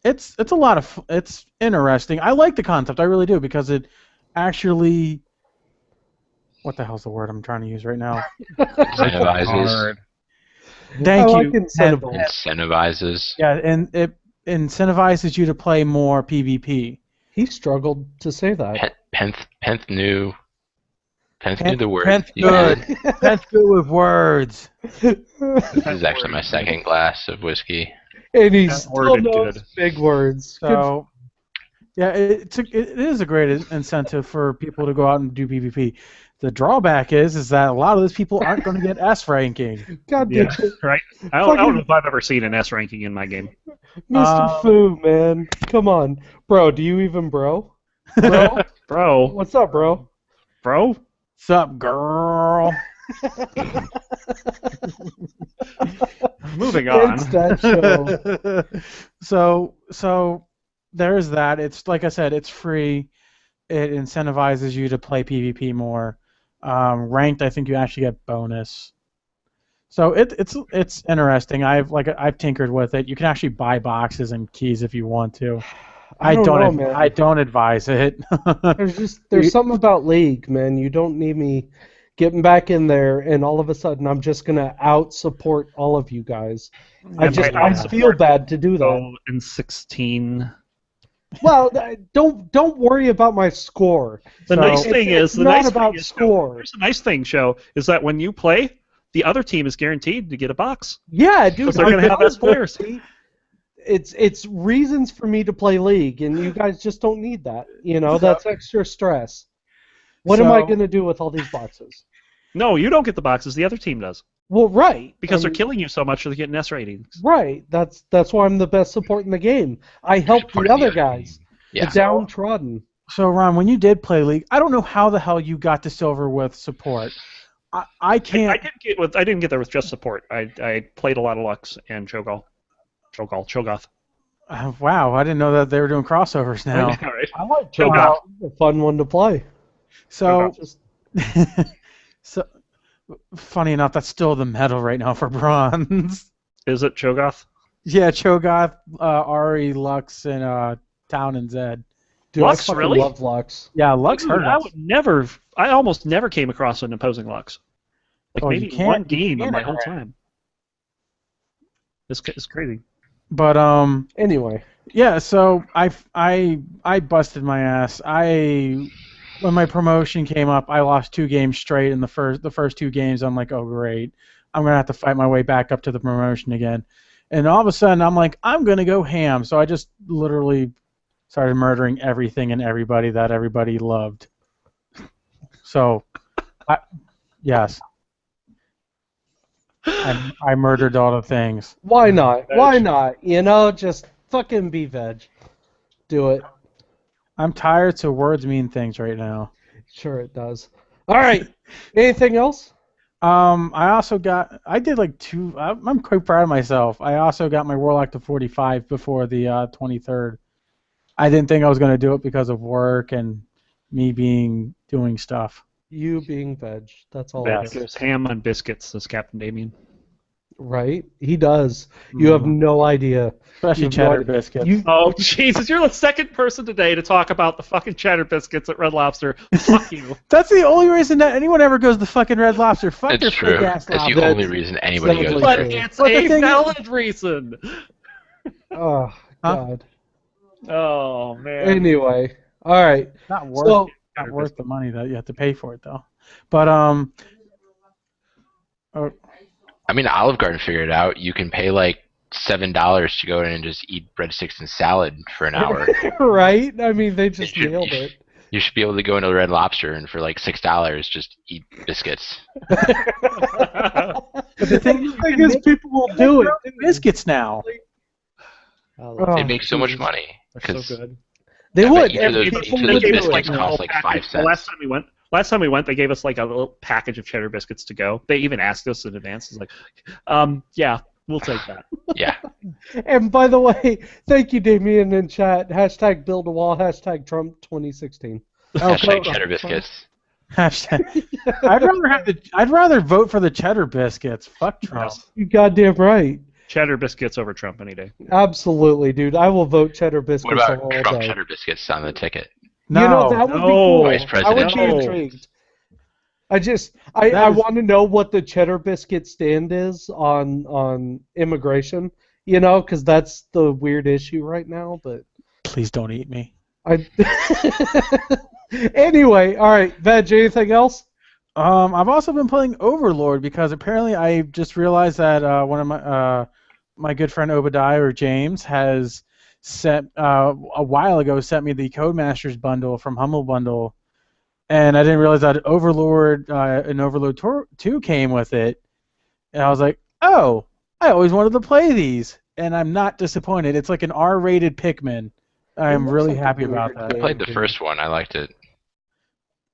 it's a lot of it's interesting. I like the concept, I really do, because it actually, what the hell's the word I'm trying to use right now? Incentivizes. Thank I you. like incentivized. Incentivizes. Yeah, and it incentivizes you to play more PvP. He struggled to say that. Penth knew the word. Penth You good. did. Penth good with words. This is actually my second glass of whiskey. And he That still worded knows good. big words. So, yeah, it is a great incentive for people to go out and do PvP. The drawback is that a lot of those people aren't going to get S ranking. God Yeah, damn it. right? I don't know if I've ever seen an S ranking in my game. Mr. Fu, man. Come on. Bro, do you even bro? Bro? Bro. What's up, bro? Bro? Sup, girl? Moving on. It's that show. So there's that. It's like I said, it's free. It incentivizes you to play PvP more. Ranked, I think you actually get bonus. So it's interesting. I've tinkered with it. You can actually buy boxes and keys if you want to. I don't know, man. I don't advise it. There's something about League, man. You don't need me getting back in there, and all of a sudden I'm just gonna out support all of you guys. I feel bad to do that. In 16. Well, don't worry about my score. The nice thing is, the not nice about thing is, score. Here's the nice thing, Joe, is that when you play, the other team is guaranteed to get a box. Yeah, dude. Because they're gonna have best players. It's reasons for me to play League, and you guys just don't need that. You know, that's extra stress. What am I gonna do with all these boxes? No, you don't get the boxes. The other team does. Well, right. Because they're killing you so much, they're getting S ratings. Right. That's why I'm the best support in the game. I help the other guys, the downtrodden. So, Ron, when you did play League, I don't know how the hell you got to silver with support. I can't. I didn't get there with just support. I played a lot of Lux and Cho'Gath. Wow, I didn't know that they were doing crossovers now. I know, right? I like Cho'Gath. It's a fun one to play. So, so funny enough, that's still the medal right now for bronze. Is it Cho'Gath? Yeah, Cho'Gath, Ahri, Lux, and Town and Zed. Dude, Lux, I really? love Lux. Yeah, Lux hurt us. I almost never came across an opposing Lux. Like maybe one game in my whole time. It's crazy. But anyway. Yeah, so I busted my ass. When my promotion came up, I lost 2 games straight in the first 2 games. I'm like, oh great, I'm gonna have to fight my way back up to the promotion again. And all of a sudden, I'm like, I'm gonna go ham. So I just literally started murdering everything and everybody that everybody loved. So, yes, I murdered all the things. Why not? Why not? You know, just fucking be veg. Do it. I'm tired, so words mean things right now. Sure it does. All right. Anything else? I did like 2. I'm quite proud of myself. I also got my Warlock to 45 before the 23rd. I didn't think I was going to do it because of work and me doing stuff. You being veg. That's all. Yeah, there's ham on biscuits, says Captain Damien. Right? He does. You have no idea. Especially cheddar biscuits. Oh, Jesus, you're the second person today to talk about the fucking cheddar biscuits at Red Lobster. Fuck you. That's the only reason that anyone ever goes to fucking Red Lobster. Fuck it's their true. That's the only reason anybody goes but there. It's a valid reason. Oh, God. Oh, man. Anyway. All right. Not worth the money that you have to pay for it, though. But, I mean, Olive Garden figured it out. You can pay like $7 to go in and just eat breadsticks and salad for an hour. Right? I mean, they just nailed it. You should be able to go into Red Lobster and for like $6 just eat biscuits. But the thing is, people will do it. Biscuits now. They make so much money. They're so good. They would. Each of those biscuits cost like 5 cents. Last time we went, they gave us like a little package of cheddar biscuits to go. They even asked us in advance. It's like, yeah, we'll take that. Yeah. And by the way, thank you, Damien, in chat. Hashtag build a wall. Hashtag Trump 2016. Hashtag cheddar biscuits. Hashtag. I'd rather vote for the cheddar biscuits. Fuck Trump. You goddamn right. Cheddar biscuits over Trump any day. Absolutely, dude. I will vote cheddar biscuits. What about all Trump day. cheddar biscuits on the ticket? No, you know, that would be cool. Vice I would President. be intrigued. I want to know what the cheddar biscuit stand is on immigration, you know, because that's the weird issue right now. But please don't eat me. Anyway, all right, Veg, anything else? I've also been playing Overlord because apparently I just realized that one of my good friend Obadiah or James has sent a while ago sent me the Codemasters bundle from Humble Bundle, and I didn't realize that Overlord and Overlord 2 came with it, and I was like, oh, I always wanted to play these, and I'm not disappointed. It's like an R-rated Pikmin. I'm really happy about that. I played the first one. I liked it.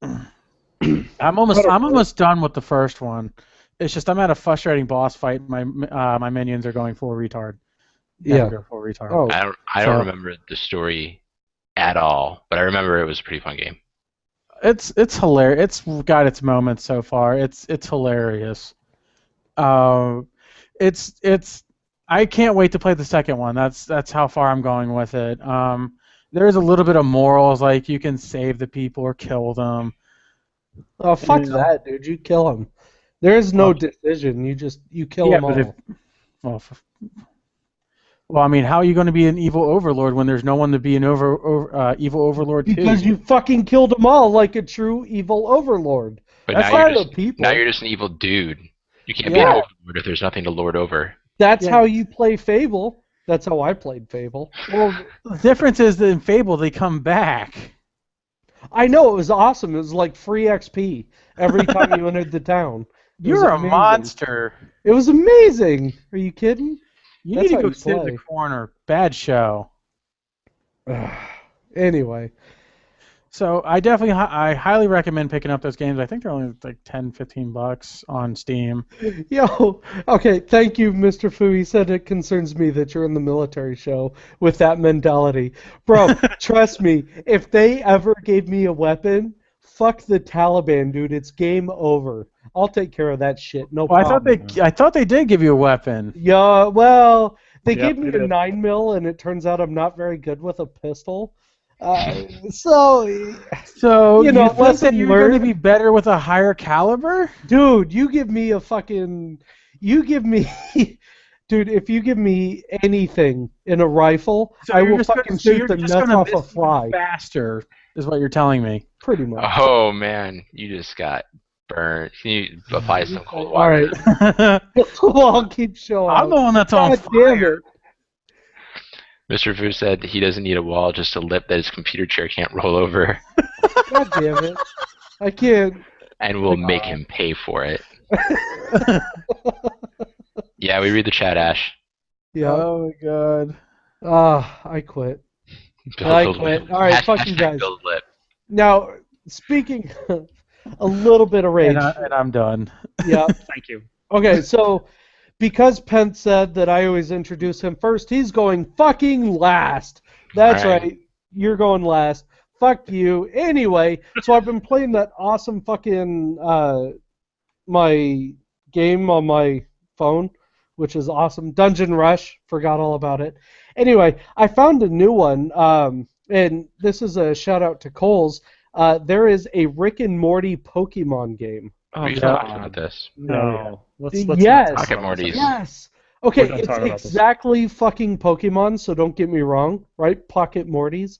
I'm almost done with the first one. It's just I'm at a frustrating boss fight. My minions are going full retard. Yeah. Go full retard. Oh. I don't remember the story at all, but I remember it was a pretty fun game. It's hilarious. It's got its moments so far. It's hilarious. It's I can't wait to play the second one. That's how far I'm going with it. there is a little bit of morals, like you can save the people or kill them. Oh, fuck Yeah. that, dude. You kill him. There is no Well, decision. You kill yeah, them all. but well, I mean, how are you going to be an evil overlord when there's no one to be an evil overlord to? Because you fucking killed them all like a true evil overlord. But That's now how you're the just people. now you're just an evil dude. You can't be Yeah. an overlord if there's nothing to lord over. That's Yeah. how you play Fable. That's how I played Fable. Well, the difference is that in Fable they come back. I know, it was awesome. It was like free XP every time you entered the town. It was You're a amazing. monster. It was amazing. Are you kidding? You That's need to how go you sit in play. the corner. Bad show. Anyway. So I definitely, I highly recommend picking up those games. I think they're only like $10-15 on Steam. Yo, okay, thank you, Mr. Fu. He said it concerns me that you're in the military show with that mentality. Bro, trust me, if they ever gave me a weapon, fuck the Taliban, dude. It's game over. I'll take care of that shit. No Well, problem. I thought they did give you a weapon. Yeah, well, they Yep, gave me they a did. 9mm, and it turns out I'm not very good with a pistol. So, So You know, you think lesson that you're going to learned. be better with a higher caliber? dude, you give me, dude, if you give me anything in a rifle, So I you're will just gonna- fucking so shoot you're the just nuts gonna off a miss fly. faster, is what you're telling me. Pretty much. Oh man, you just got burned. Can you apply some cold All water? right. Well, I'll keep showing. I'm the one that's on God damn fire. it. Mr. Fu said he doesn't need a wall, just a lip that his computer chair can't roll over, God damn it. I can't. and we'll make him pay for it. Yeah, we read the chat, Ash. Yeah. Oh my god. I quit. Build I a quit. lip. All right, fuck you Hashtag guys. build a lip. Now, speaking a little bit of rage. And I'm done. Yeah. Thank you. Okay, so because Pence said that I always introduce him first, he's going fucking last. That's All right. right. You're going last. Fuck you. Anyway, so I've been playing that awesome fucking my game on my phone, which is awesome. Dungeon Rush. Forgot all about it. Anyway, I found a new one, and this is a shout out to Coles. There is a Rick and Morty Pokemon game. Oh, We God. talked about this. No. Let's Yes. not talk Pocket about this. Mortys. Yes. We're Okay, gonna it's talk about this. exactly fucking Pokemon, so don't get me wrong, right? Pocket Mortys.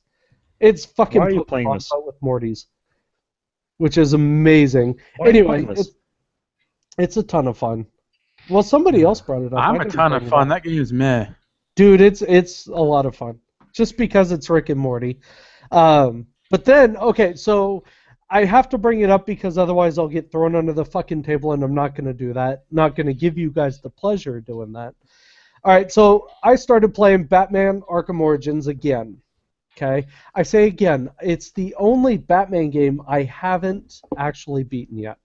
It's fucking Why are you Pokemon playing this? but with Mortys, which is amazing. Why are you Anyway, playing this? it's a ton of fun. Well, somebody else brought it up. I'm I a didn't ton bring of it fun. up. That game's meh. Dude, it's a lot of fun. Just because it's Rick and Morty. But then, okay, so I have to bring it up because otherwise I'll get thrown under the fucking table, and I'm not going to do that. Not going to give you guys the pleasure of doing that. All right, so I started playing Batman Arkham Origins again. Okay? I say again, it's the only Batman game I haven't actually beaten yet.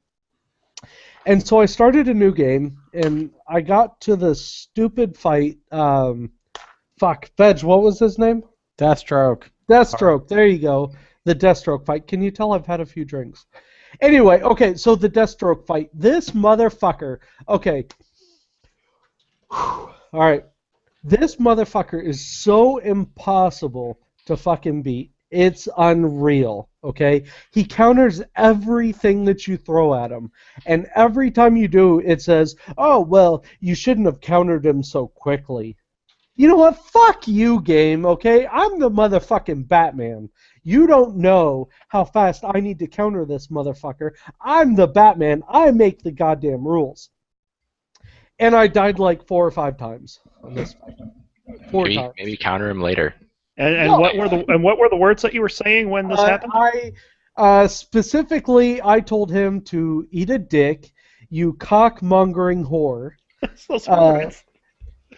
And so I started a new game, and I got to the stupid fight. Fuck, Veg, what was his name? Deathstroke. Deathstroke, there you go. The Deathstroke fight. Can you tell I've had a few drinks? Anyway, okay, so the Deathstroke fight. This motherfucker. Okay. All right. This motherfucker is so impossible to fucking beat. It's unreal, okay? He counters everything that you throw at him. And every time you do, it says, oh, well, you shouldn't have countered him so quickly. You know what? Fuck you, game, okay? I'm the motherfucking Batman. You don't know how fast I need to counter this motherfucker. I'm the Batman. I make the goddamn rules. And I died like 4 or 5 times on this fight. 4 times. Maybe counter him later. And No. what were the words that you were saying when this happened? Specifically, I told him to eat a dick, you cockmongering whore. Those words.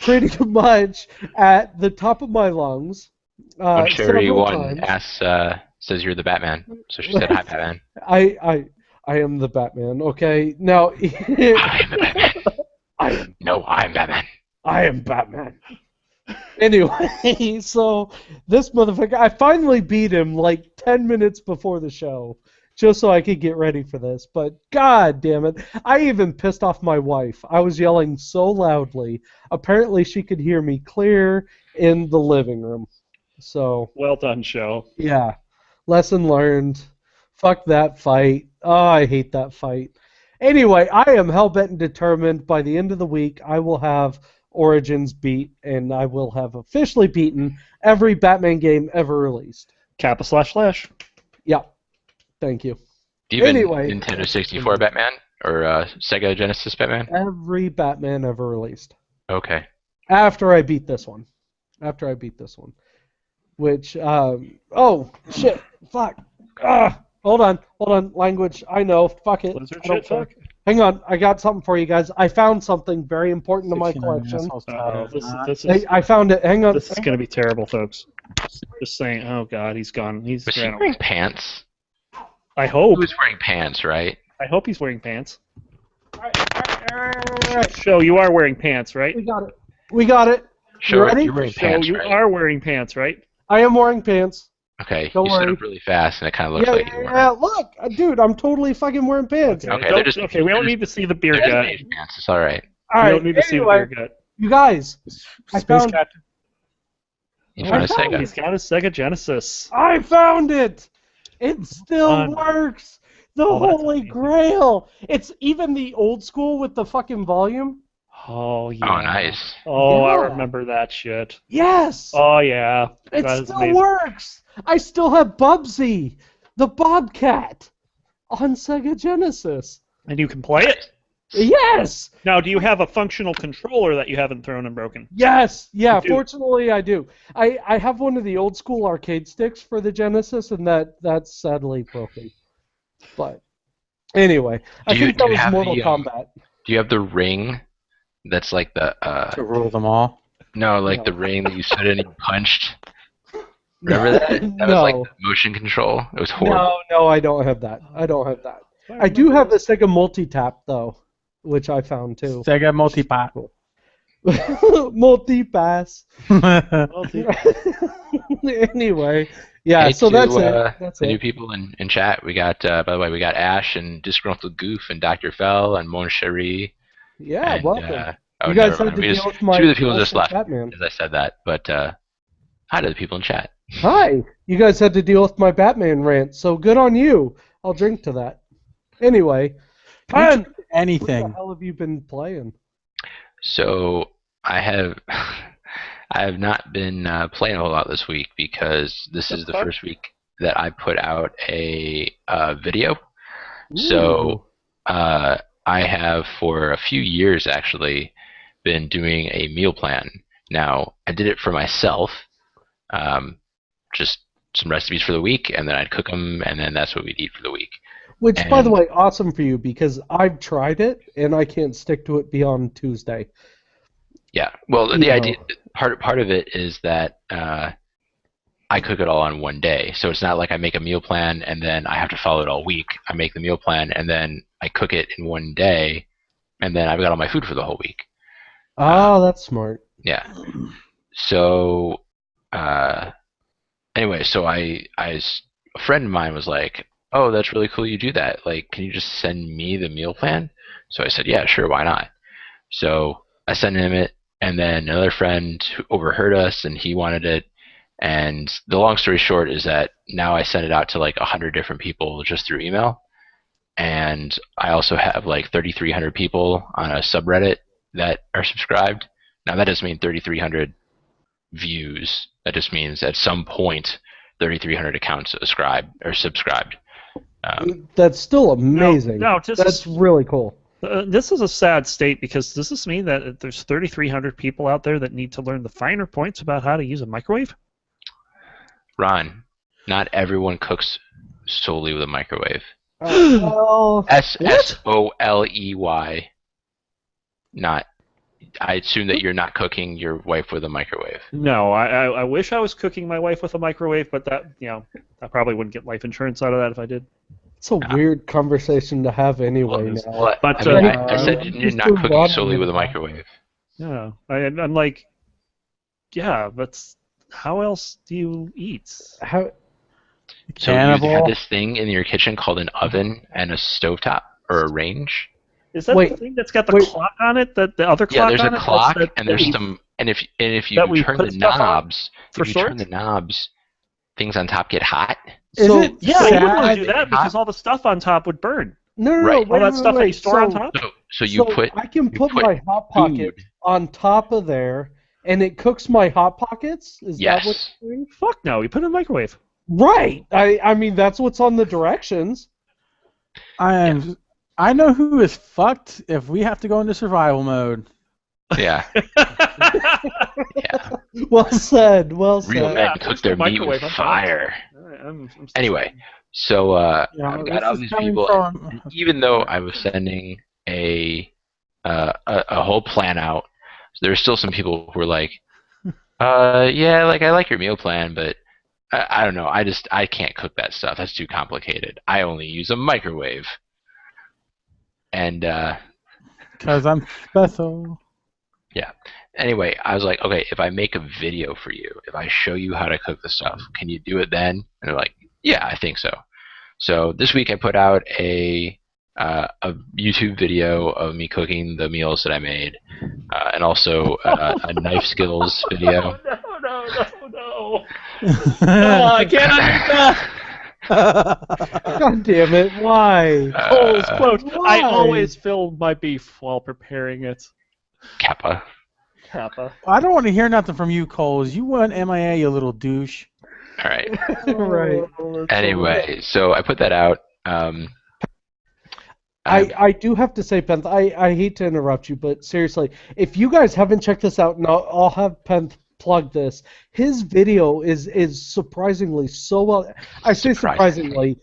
Pretty much at the top of my lungs. When Cherry several One times. asks, says you're the Batman, so she said, "Hi, Batman." I am the Batman. Okay, now I'm the Batman. I'm Batman. I am Batman. Anyway, so this motherfucker, I finally beat him like 10 minutes before the show, just so I could get ready for this. But god damn it, I even pissed off my wife. I was yelling so loudly. Apparently she could hear me clear in the living room. So Well done, show. yeah, lesson learned. Fuck that fight. Oh, I hate that fight. Anyway, I am hell-bent and determined by the end of the week I will have Origins beat, and I will have officially beaten every Batman game ever released. Kappa/slash. Yeah, thank you. Even Anyway. Nintendo 64 Batman or Sega Genesis Batman? Every Batman ever released. Okay. After I beat this one. Which, oh, shit, fuck. Hold on, language, I know, fuck it. Blizzard I don't shit care. talk? Hang on, I got something for you guys. I found something very important to my 69 collection. assholes Oh, tired. this is I found it, hang on. this is gonna be terrible, folks. Just saying. Oh God, he's gone. He's. Was he ran away. wearing pants? I hope. He was wearing pants, right? I hope he's wearing pants. Alright, Show you are wearing pants, right? we got it. Show ready? you're wearing Show pants, you right? are wearing pants, right? I am wearing pants. Okay, Don't you stood worry. up really fast, and it kind of looks Yeah, like you weren't. yeah, look, dude, I'm totally fucking wearing pants. Okay, Don't- they're just- okay. We don't they're need to see the beer They're just gut. beige pants. It's all right. All We right, don't need to see the anyway, beer gut. you guys, I Space found- Captain. You found a found Sega. He's got a Sega Genesis. I found it! It still Fun. works! The Oh, that's holy amazing. grail! It's even the old school with the fucking volume. Oh yeah. Oh, nice. Oh, I Yeah. remember that shit. Yes! Oh yeah. it That is still amazing. works! I still have Bubsy, the Bobcat, on Sega Genesis. And you can play it. Yes! Now, do you have a functional controller that you haven't thrown and broken? Yes! Yeah, You do. fortunately I do. I have one of the old school arcade sticks for the Genesis, and that's sadly broken. But anyway, I Do you- think do that you was have Mortal the, Kombat. Do you have the ring that's like the To rule them all. no, like the ring that you stood in and you punched? Remember that? That was like No. the motion control. It was horrible. No, I don't have that. I do have the Sega Multi-Tap, though, which I found, too. Sega Multipat. Multi-Pass. Anyway, yeah, Hey, so to, that's it. That's the new it. people in chat. We got, by the way, we got Ash and Disgruntled Goof and Dr. Fell and Mon Cherie. Yeah, and, welcome. oh, You guys never had mind. to We deal just, with my two of the people just classic left Batman. as I said that. But hi to the people in chat. Hi. You guys had to deal with my Batman rant, so good on you. I'll drink to that. Anyway, Pen, what the Anything. hell have you been playing? So I have I have not been playing a whole lot this week because this is the fuck? first week that I put out a video. So I have for a few years actually been doing a meal plan. Now I did it for myself, just some recipes for the week, and then I'd cook them, and then that's what we'd eat for the week. Which, by the And- way, awesome for you because I've tried it and I can't stick to it beyond Tuesday. Yeah. Well, You the know. idea part of it is that I cook it all on one day, so it's not like I make a meal plan and then I have to follow it all week. I make the meal plan and then I cook it in one day, and then I've got all my food for the whole week. Oh, that's smart. Yeah. So anyway, so a friend of mine was like, "Oh, that's really cool you do that. Like, can you just send me the meal plan?" So I said, "Yeah, sure, why not?" So I sent him it, and then another friend who overheard us, and he wanted it. And the long story short is that now I send it out to like 100 different people just through email. And I also have like 3,300 people on a subreddit that are subscribed. Now that doesn't mean 3,300 views. That just means at some point 3,300 accounts subscribed. That's still amazing. No, just That's really cool. this is a sad state because does this mean that there's 3,300 people out there that need to learn the finer points about how to use a microwave? Ron, not everyone cooks solely with a microwave. Well, SSOLEY. Not. I assume that you're not cooking your wife with a microwave. No, I wish I was cooking my wife with a microwave, but that I probably wouldn't get life insurance out of that if I did. it's a weird conversation to have anyway now. Well, But, I mean, uh, I said you're Mr. not cooking Rodman- solely with a microwave. Yeah, I'm like, yeah, but how else do you eat? How, So you Cannibal. have this thing in your kitchen called an oven and a stovetop or a range. Is that Wait, the thing that's got the wait. clock on it? That the other clock Yeah, there's on a it? clock That's and there's that- some And if you That we turn put the stuff on knobs, for if you turn storage? the knobs, things on top get hot. Is So, it Yeah, you wouldn't want sad? to do that because all the stuff on top would burn. No, Right. All wait, that wait, stuff that you wait. store on So, top. So you put I can you put put my hot pocket food. on top of there, and it cooks my hot pockets. Is that what Yes. you're doing? Fuck no, you put it in the microwave. Right. I mean that's what's on the directions. I know who is fucked if we have to go into survival mode. Yeah. Yeah. Well said. Well said. Real Yeah, men if cook there's their no meat microwave, with I'm fire. I'm still Anyway, saying. so I've This got all is these coming people. from. Even though I was sending a whole plan out, there's still some people who were like, yeah, like I like your meal plan, but I don't know. I can't cook that stuff. That's too complicated. I only use a microwave. And Because I'm special. anyway, I was like, okay, if I make a video for you, if I show you how to cook the stuff, can you do it then? And they're like, yeah, I think so. So this week I put out a YouTube video of me cooking the meals that I made, and also a knife skills video. No. Oh, I can't undo that. God damn it! Why? Cole's quote: why? I always film my beef while preparing it. Kappa. Kappa. I don't want to hear nothing from you, Coles. You went MIA, you little douche. All right. Right. Anyway, so I put that out. I do have to say, Penth, I hate to interrupt you, but seriously, if you guys haven't checked this out, and I'll have Penth plug this. His video is surprisingly so well. I say surprisingly.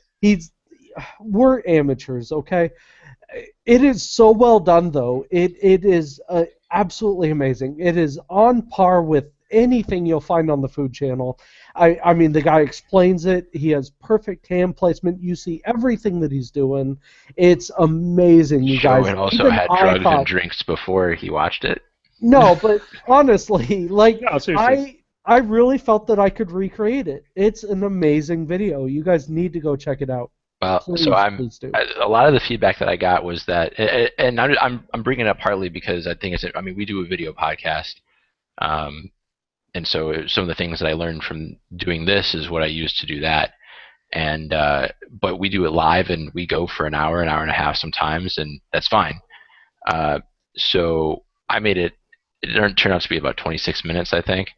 We're amateurs, okay? It is so well done, though. It is absolutely amazing. It is on par with anything you'll find on the Food Channel. I mean, the guy explains it. He has perfect hand placement. You see everything that he's doing. It's amazing, you guys. It also Even had drugs and drinks before he watched it. No, but honestly, like, No, seriously. I really felt that I could recreate it. It's an amazing video. You guys need to go check it out. Well, Please, so please do. a lot of the feedback that I got was that, and I'm bringing it up partly because I think we do a video podcast, and so some of the things that I learned from doing this is what I use to do that, and but we do it live and we go for an hour and a half sometimes, and that's fine. So I made it. It turned out to be about 26 minutes, I think.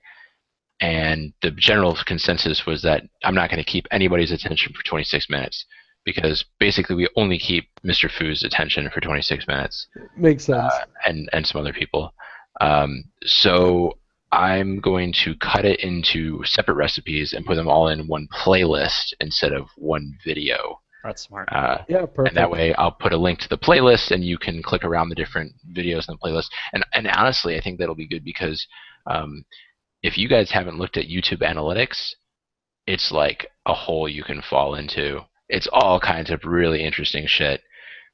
And the general consensus was that I'm not going to keep anybody's attention for 26 minutes because basically we only keep Mr. Foo's attention for 26 minutes. Makes sense. And some other people. So I'm going to cut it into separate recipes and put them all in one playlist instead of one video. That's smart. Yeah, perfect. And that way I'll put a link to the playlist and you can click around the different videos in the playlist. And honestly, I think that'll be good because if you guys haven't looked at YouTube analytics, it's like a hole you can fall into. It's all kinds of really interesting shit.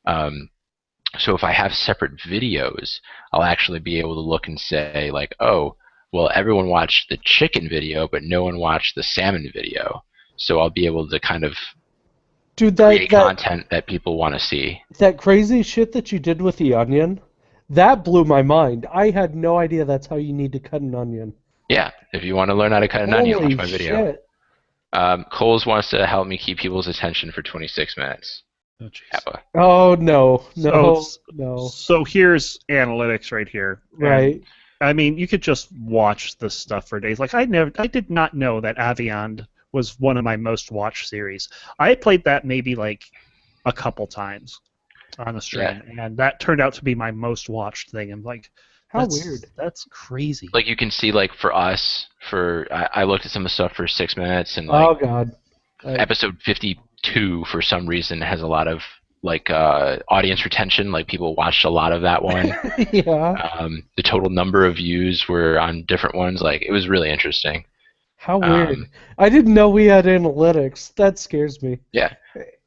So if I have separate videos, I'll actually be able to look and say like, oh, well, everyone watched the chicken video, but no one watched the salmon video. So I'll be able to kind of Dude, create content that people want to see. that crazy shit that you did with the onion, that blew my mind. I had no idea that's how you need to cut an onion. Yeah, if you want to learn how to cut an onion, watch my Holy video. shit. Coles wants to help me keep people's attention for 26 minutes. Oh, jeez. Kappa. Oh, no. So here's analytics right here. And, Right. I mean, you could just watch this stuff for days. Like I did not know that Aviand was one of my most watched series. I played that maybe like a couple times on the stream, and that turned out to be my most watched thing. I'm like, How that's weird. That's crazy. Like you can see, like for us, I looked at some of the stuff for 6 minutes, and like Oh, God. episode 52 for some reason has a lot of like audience retention. Like people watched a lot of that one. Yeah. The total number of views were on different ones. Like it was really interesting. How weird. I didn't know we had analytics. That scares me. Yeah.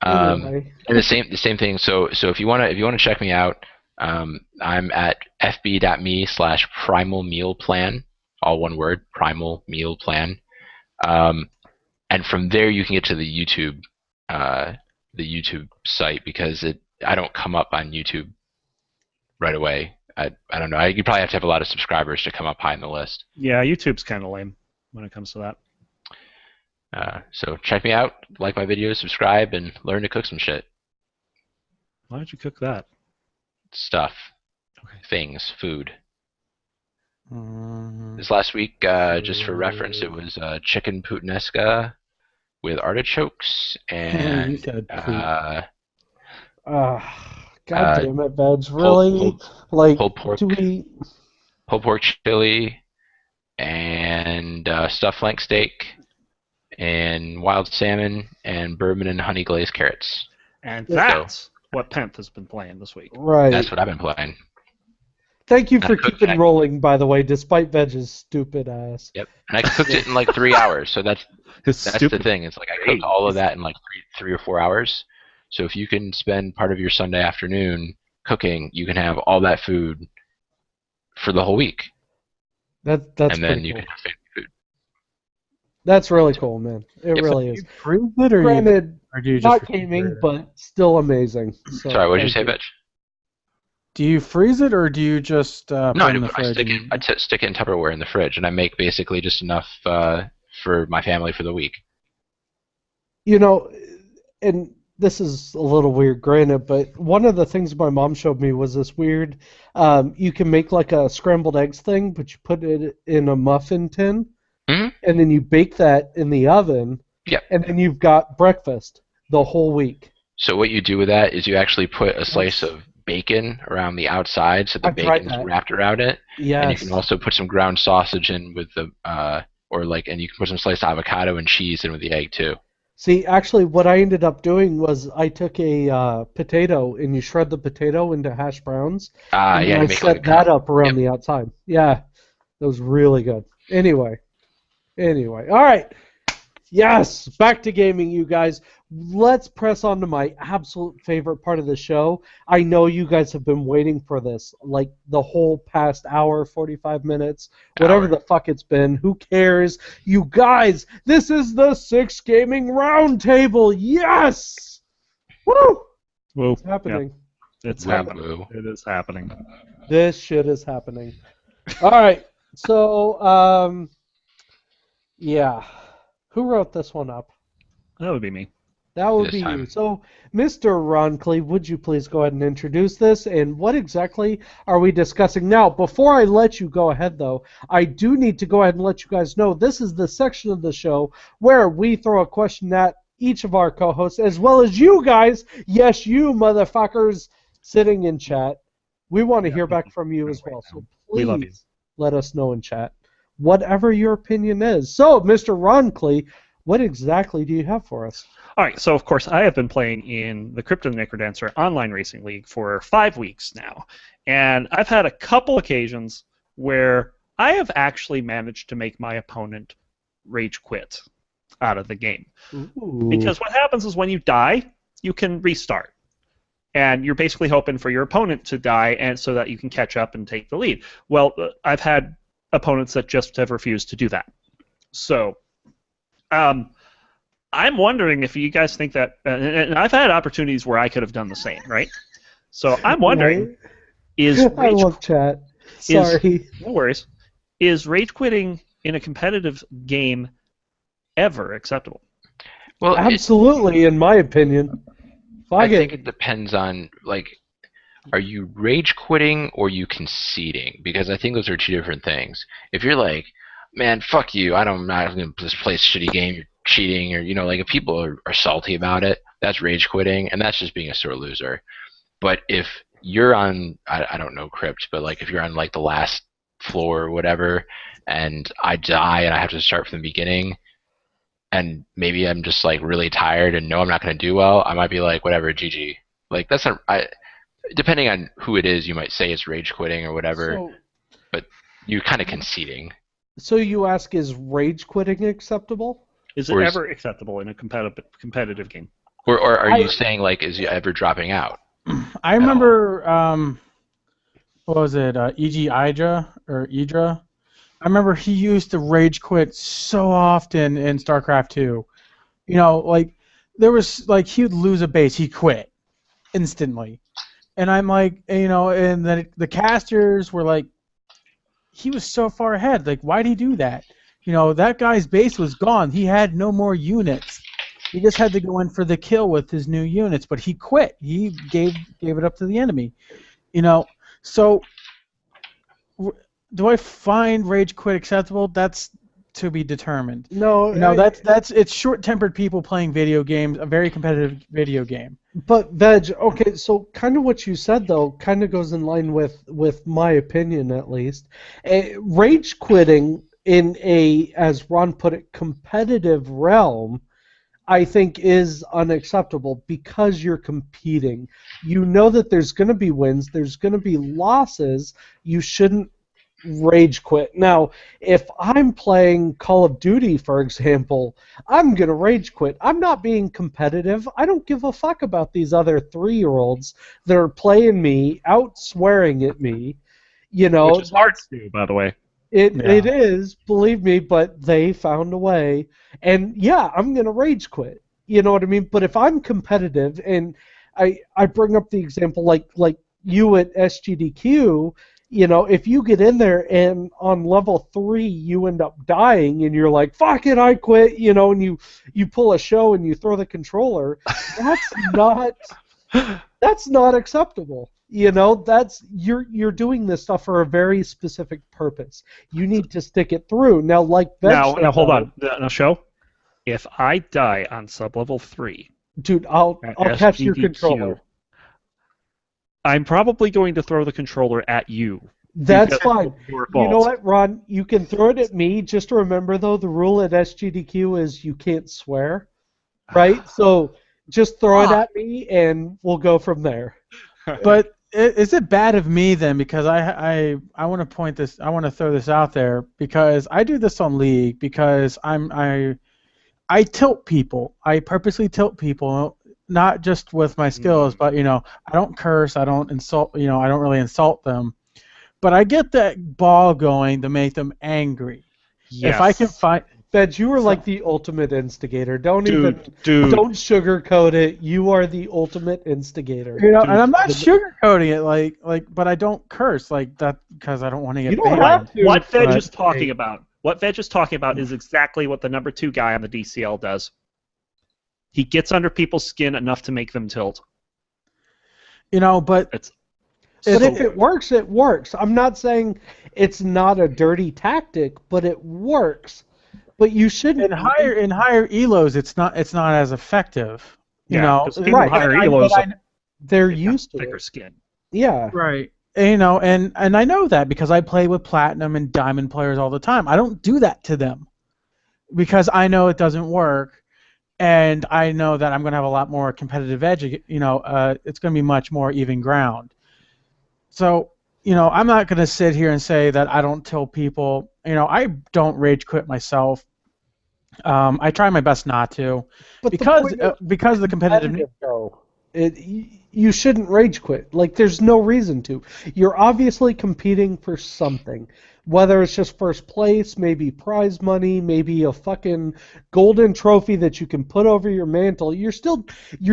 Anyway. And the same thing. So if you wanna check me out, I'm at fb.me/primal meal plan, all one word, primal meal plan. And from there you can get to the YouTube site because I don't come up on YouTube right away. I don't know. You probably have to have a lot of subscribers to come up high in the list. Yeah, YouTube's kind of lame when it comes to that. So check me out, like my videos, subscribe, and learn to cook some shit. Why don't you cook that? Stuff. Okay. Things. Food. Mhm. This last week, just for reference, it was chicken puttanesca with artichokes You and said poop. God damn it, Veg. pulled, Really? pulled, Like, pulled pork, do we... pulled pork chili, and stuffed flank steak, and wild salmon, and bourbon and honey glazed carrots. And So- that's what Penth has been playing this week. Right. That's what I've been playing. Thank you I for cooked keeping that. rolling, by the way, despite Veg's stupid ass. Yep. And I cooked it in like 3 hours. So that's His the thing. It's like I cooked all of that in like three or 4 hours. So if you can spend part of your Sunday afternoon cooking, you can have all that food for the whole week. That's and then pretty you cool. can have fancy food. That's really cool, man. It Yep. really Do is. you freeze it or Granted, do you just not refrigerator gaming, it? but still amazing. So, Sorry, what did you thank say, Bitch? Do you freeze it or do you just put No, it in the I fridge? stick it. Stick it in Tupperware in the fridge, and I make basically just enough for my family for the week. You know, and this is a little weird, granted, but one of the things my mom showed me was this weird. You can make like a scrambled eggs thing, but you put it in a muffin tin, Mhm. and then you bake that in the oven. Yep. And then you've got breakfast the whole week. So what you do with that is you actually put a slice of bacon around the outside, so the I've tried bacon's that. wrapped around it. Yes. And you can also put some ground sausage in with the and you can put some sliced avocado and cheese in with the egg too. See, actually, what I ended up doing was I took a potato and you shred the potato into hash browns. And Yeah, then you I make set like a that cup. up around the outside. Yeah, that was really good. Anyway, all right. Yes, back to gaming, you guys. Let's press on to my absolute favorite part of the show. I know you guys have been waiting for this, like the whole past hour, 45 minutes, whatever Hour. the fuck it's been. Who cares? You guys, this is the 6 Gaming Roundtable. Yes! Woo! Whoa. It's happening. Yeah, it's Woo, happening. woo. It is happening. This shit is happening. All right. So, yeah. Who wrote this one up? That would be me. That would This be you. time. So, Mr. Roncliffe, would you please go ahead and introduce this, and what exactly are we discussing now? Before I let you go ahead, though, I do need to go ahead and let you guys know this is the section of the show where we throw a question at each of our co-hosts, as well as you guys. Yes, you motherfuckers sitting in chat. We want to hear back from you as well. So We love you. please let us know in chat whatever your opinion is. So, Mr. Roncliffe, what exactly do you have for us? All right, so of course I have been playing in the Crypto Necrodancer Online Racing League for 5 weeks now, and I've had a couple occasions where I have actually managed to make my opponent rage quit out of the game. Ooh. Because what happens is when you die, you can restart. And you're basically hoping for your opponent to die and so that you can catch up and take the lead. Well, I've had opponents that just have refused to do that. So, I'm wondering if you guys think that, and I've had opportunities where I could have done the same, right? So I'm wondering, is I rage, love chat. Sorry. no worries, is rage quitting in a competitive game ever acceptable? Well, Absolutely, in my opinion. I Fuck think it. it depends on like, are you rage quitting or you conceding? Because I think those are two different things. If you're like, man, fuck you, I'm not gonna just play a shitty game, you're cheating, or like if people are salty about it, that's rage quitting, and that's just being a sore loser. But if you're on, I don't know Crypt, but like if you're on like the last floor or whatever, and I die and I have to start from the beginning, and maybe I'm just like really tired and know I'm not gonna do well, I might be like, whatever, GG. Like that's not. Depending on who it is, you might say it's rage quitting or whatever. But you're kind of conceding. So you ask, is rage quitting acceptable? Is it Or is- ever acceptable in a competitive game? Or are you saying like, is you ever dropping out? I remember, what was it, E.G. Idra, or Idra? I remember he used to rage quit so often in StarCraft 2. You know, like, there was, like, he would lose a base, he quit instantly. And I'm like, and then the casters were like, he was so far ahead. Like, why'd he do that? That guy's base was gone. He had no more units. He just had to go in for the kill with his new units, but he quit. He gave it up to the enemy. So do I find rage quit acceptable? That's to be determined. No, that's it's short-tempered people playing video games, a very competitive video game. But Veg, okay, so kind of what you said though kind of goes in line with my opinion at least. Rage quitting in a, as Ron put it, competitive realm, I think is unacceptable because you're competing. You know that there's going to be wins, there's going to be losses. You shouldn't rage quit. Now, if I'm playing Call of Duty, for example, I'm going to rage quit. I'm not being competitive. I don't give a fuck about these other 3-year-olds that are playing me, out swearing at me. Which is hard to do, by the way. It is, believe me, but they found a way. And yeah, I'm going to rage quit. You know what I mean? But if I'm competitive, and I bring up the example like you at SGDQ, if you get in there and on level 3 you end up dying and you're like, fuck it, I quit, and you pull a show and you throw the controller, that's not acceptable. That's you're doing this stuff for a very specific purpose. You need to stick it through. Now, like now hold on. Now, show. If I die on sublevel 3, dude, I'll catch your controller. I'm probably going to throw the controller at you. That's fine. You know what, Ron? You can throw it at me. Just remember, though, the rule at SGDQ is you can't swear, right? So just throw it at me, and we'll go from there. But is it bad of me then? Because I want to I want to throw this out there because I do this on League because I tilt people. I purposely tilt people. Not just with my skills, but I don't curse, I don't insult, I don't really insult them, but I get that ball going to make them angry. Yes. If I can find, Veg, you are like the ultimate instigator. Don't sugarcoat it. You are the ultimate instigator. And I'm not sugarcoating it, like, but I don't curse like that because I don't want to get banned. What Veg is talking about? What Veg is talking about is exactly what the number 2 guy on the DCL does. He gets under people's skin enough to make them tilt. But if it works, it works. I'm not saying it's not a dirty tactic, but it works. But you shouldn't. In higher elos, it's not as effective. Right. Higher elos, they're used to thicker it. Skin. Yeah. Right. And I know that because I play with platinum and diamond players all the time. I don't do that to them because I know it doesn't work. And I know that I'm going to have a lot more competitive edge. It's going to be much more even ground. So, I'm not going to sit here and say that I don't tilt people. I don't rage quit myself. I try my best not to, but because of the competitive. You shouldn't rage quit. Like, there's no reason to. You're obviously competing for something. Whether it's just first place, maybe prize money, maybe a fucking golden trophy that you can put over your mantle, you're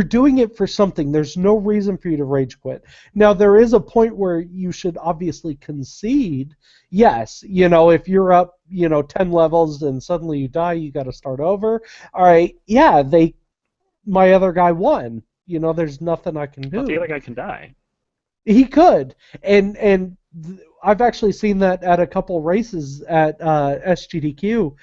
doing it for something. There's no reason for you to rage quit. Now, there is a point where you should obviously concede. Yes, if you're up, 10 levels and suddenly you die, you got to start over. All right, yeah, my other guy won. There's nothing I can do. But the other guy can die. He could, and I've actually seen that at a couple races at SGDQ.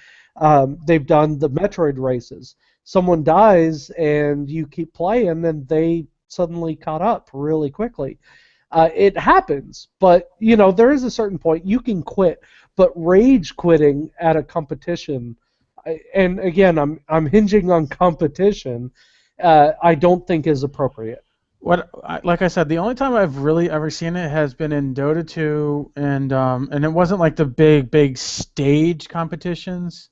They've done the Metroid races. Someone dies, and you keep playing, and they suddenly caught up really quickly. It happens, but there is a certain point you can quit, but rage quitting at a competition, and again, I'm hinging on competition. I don't think is appropriate. Like I said, the only time I've really ever seen it has been in Dota 2, and it wasn't like the big stage competitions,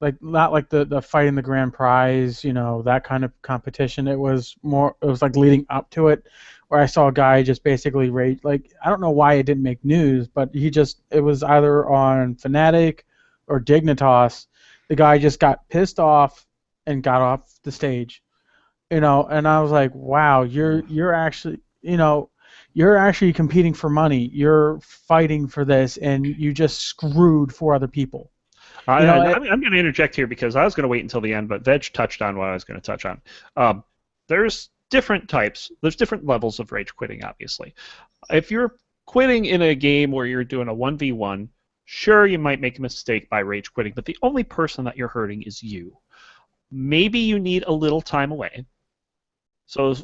not like the fighting the grand prize, that kind of competition. It was like leading up to it, where I saw a guy just basically rage. Like, I don't know why it didn't make news, but it was either on Fnatic or Dignitas. The guy just got pissed off and got off the stage. And I was like, wow, you're actually, You're actually competing for money. You're fighting for this, and you just screwed 4 other people. You know, I'm going to interject here because I was going to wait until the end, but Veg touched on what I was going to touch on. There's different types. There's different levels of rage quitting, obviously. If you're quitting in a game where you're doing a 1v1, sure, you might make a mistake by rage quitting, but the only person that you're hurting is you. Maybe you need a little time away. So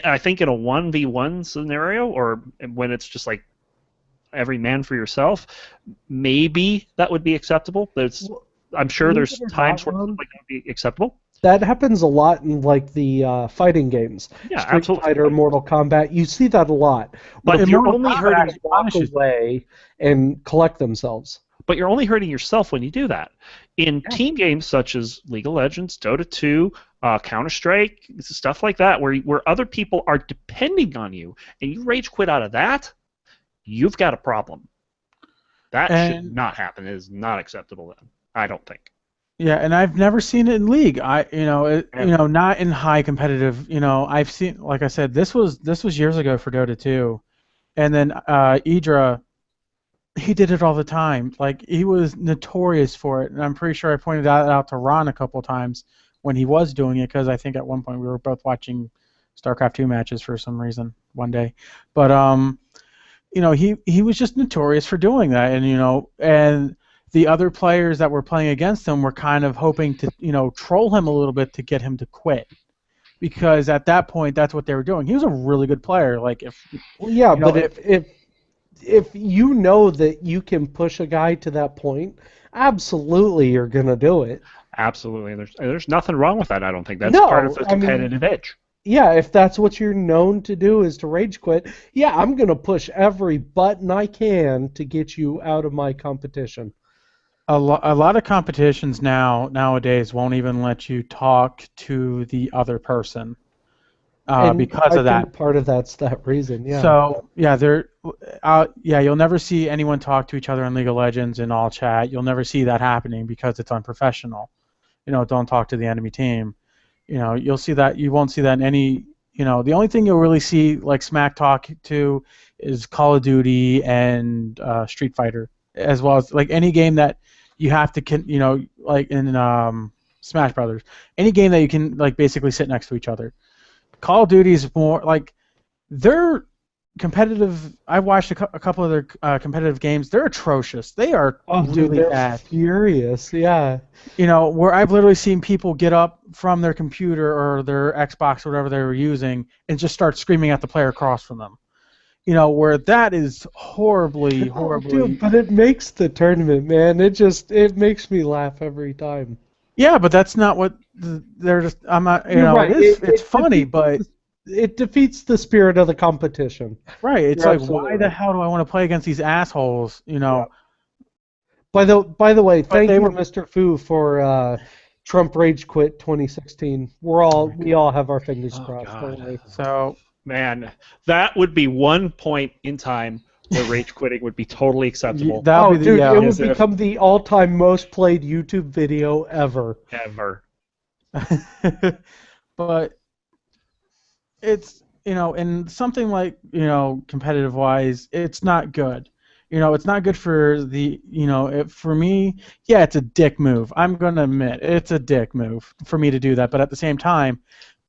I think in a 1v1 scenario, or when it's just like every man for yourself, maybe that would be acceptable. I'm sure there's times where something like that would be acceptable. That happens a lot in like the fighting games. Yeah, Street absolutely. Fighter, Mortal Kombat. You see that a lot. But Where you're people only hurting walk away and collect themselves. But you're only hurting yourself when you do that. In team games such as League of Legends, Dota 2, Counter-Strike, stuff like that, where other people are depending on you, and you rage quit out of that, you've got a problem. That should not happen. It is not acceptable then, I don't think. Yeah, and I've never seen it in League. Not in high competitive. I've seen, like I said, this was years ago for Dota 2, and then Idra, he did it all the time. Like, he was notorious for it, and I'm pretty sure I pointed that out to Ron a couple times when he was doing it, because I think at one point we were both watching StarCraft 2 matches for some reason one day. But he was just notorious for doing that, and the other players that were playing against him were kind of hoping to troll him a little bit to get him to quit, because at that point that's what they were doing. He was a really good player. Like, if you know that you can push a guy to that point, absolutely you're gonna do it. Absolutely, there's nothing wrong with that. I don't think that's part of the competitive edge. Yeah, if that's what you're known to do is to rage quit, yeah, I'm gonna push every button I can to get you out of my competition. A lot of competitions nowadays won't even let you talk to the other person because of that. Part of that's that reason, yeah. So you'll never see anyone talk to each other in League of Legends in all chat. You'll never see that happening because it's unprofessional. Don't talk to the enemy team. You'll see that. You won't see that in any. The only thing you'll really see like smack talk to is Call of Duty and Street Fighter, as well as like any game that you have to, like in Smash Brothers, any game that you can like basically sit next to each other. Call of Duty is more like they're competitive. I've watched a couple of their competitive games. They're atrocious. They are really bad. Furious, yeah. Where I've literally seen people get up from their computer or their Xbox or whatever they were using and just start screaming at the player across from them. Where that is horribly. Dude, but it makes the tournament, man. It makes me laugh every time. Yeah, but that's not what they're just. I'm not. Right. It's funny, but it defeats the spirit of the competition. Right. It's like, why the hell do I want to play against these assholes? Yeah. By the way, thank you, Mr. Fu, for Trump Rage Quit 2016. We all have our fingers crossed. Don't we? So. Man, that would be one point in time where rage quitting would be totally acceptable. It would become the all-time most played YouTube video ever. Ever. But it's, in something like, competitive-wise, it's not good. It's not good for the, for me, yeah, it's a dick move. I'm going to admit, it's a dick move for me to do that. But at the same time,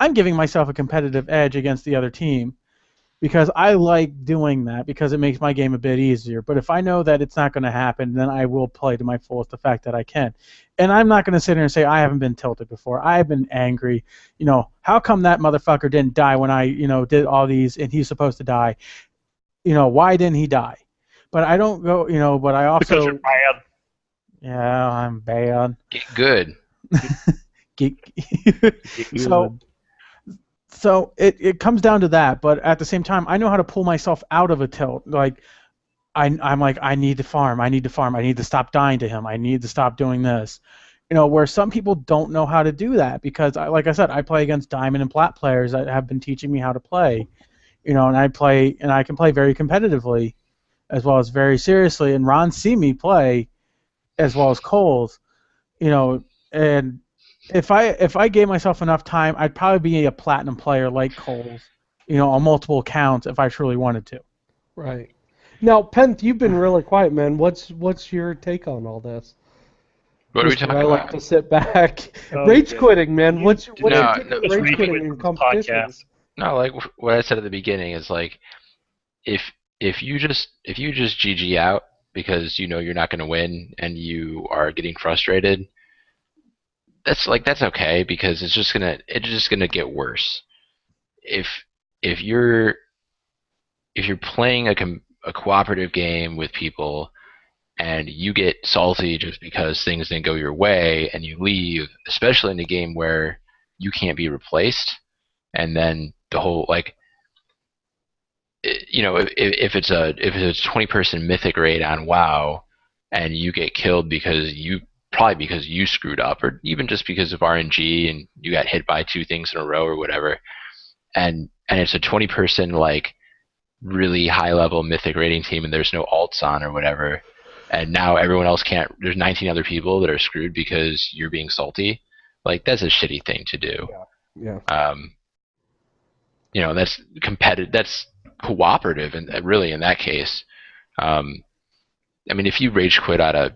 I'm giving myself a competitive edge against the other team because I like doing that because it makes my game a bit easier. But if I know that it's not going to happen, then I will play to my fullest effect that I can. And I'm not going to sit here and say I haven't been tilted before. I've been angry. How come that motherfucker didn't die when I, did all these and he's supposed to die? Why didn't he die? But I don't go, but I also... Because you're bad. Yeah, I'm bad. Get good. So it comes down to that, but at the same time, I know how to pull myself out of a tilt. Like, I'm like, I need to farm. I need to stop dying to him. I need to stop doing this. Where some people don't know how to do that because, like I said, I play against diamond and plat players that have been teaching me how to play. And I can play very competitively, as well as very seriously. And Ron see me play, as well as Coles. And if I gave myself enough time, I'd probably be a platinum player like Coles, on multiple accounts if I truly wanted to. Right. Now, Penth, you've been really quiet, man. What's your take on all this? What are we Mister, talking I like about? to sit back. Oh, Rage yeah. quitting, man. What's your No, take no, on Just rage rage quitting quit in from the competition? podcast. No, like what I said at the beginning is like, if you just GG out because you know you're not going to win and you are getting frustrated, that's okay because it's just gonna get worse. If if you're playing a cooperative game with people and you get salty just because things didn't go your way and you leave, especially in a game where you can't be replaced, and then the whole like if it's a 20-person mythic raid on WoW and you get killed because you screwed up or even just because of RNG and you got hit by 2 things in a row or whatever, and it's a 20-person like really high level mythic raiding team and there's no alts on or whatever, and now everyone else can't. There's 19 other people that are screwed because you're being salty. Like that's a shitty thing to do. Yeah. That's competitive. That's cooperative, and really in that case, I mean, if you rage quit out of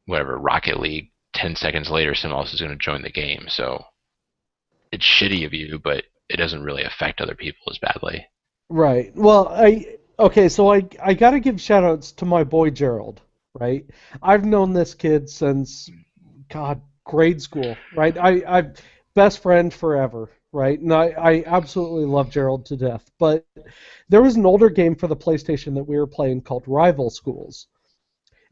whatever Rocket League, 10 seconds later, someone else is going to join the game. So it's shitty of you, but it doesn't really affect other people as badly. Right. Well, so I got to give shout outs to my boy Gerald, right? I've known this kid since grade school, right? I best friend forever, right? And I absolutely love Gerald to death. But there was an older game for the PlayStation that we were playing called Rival Schools.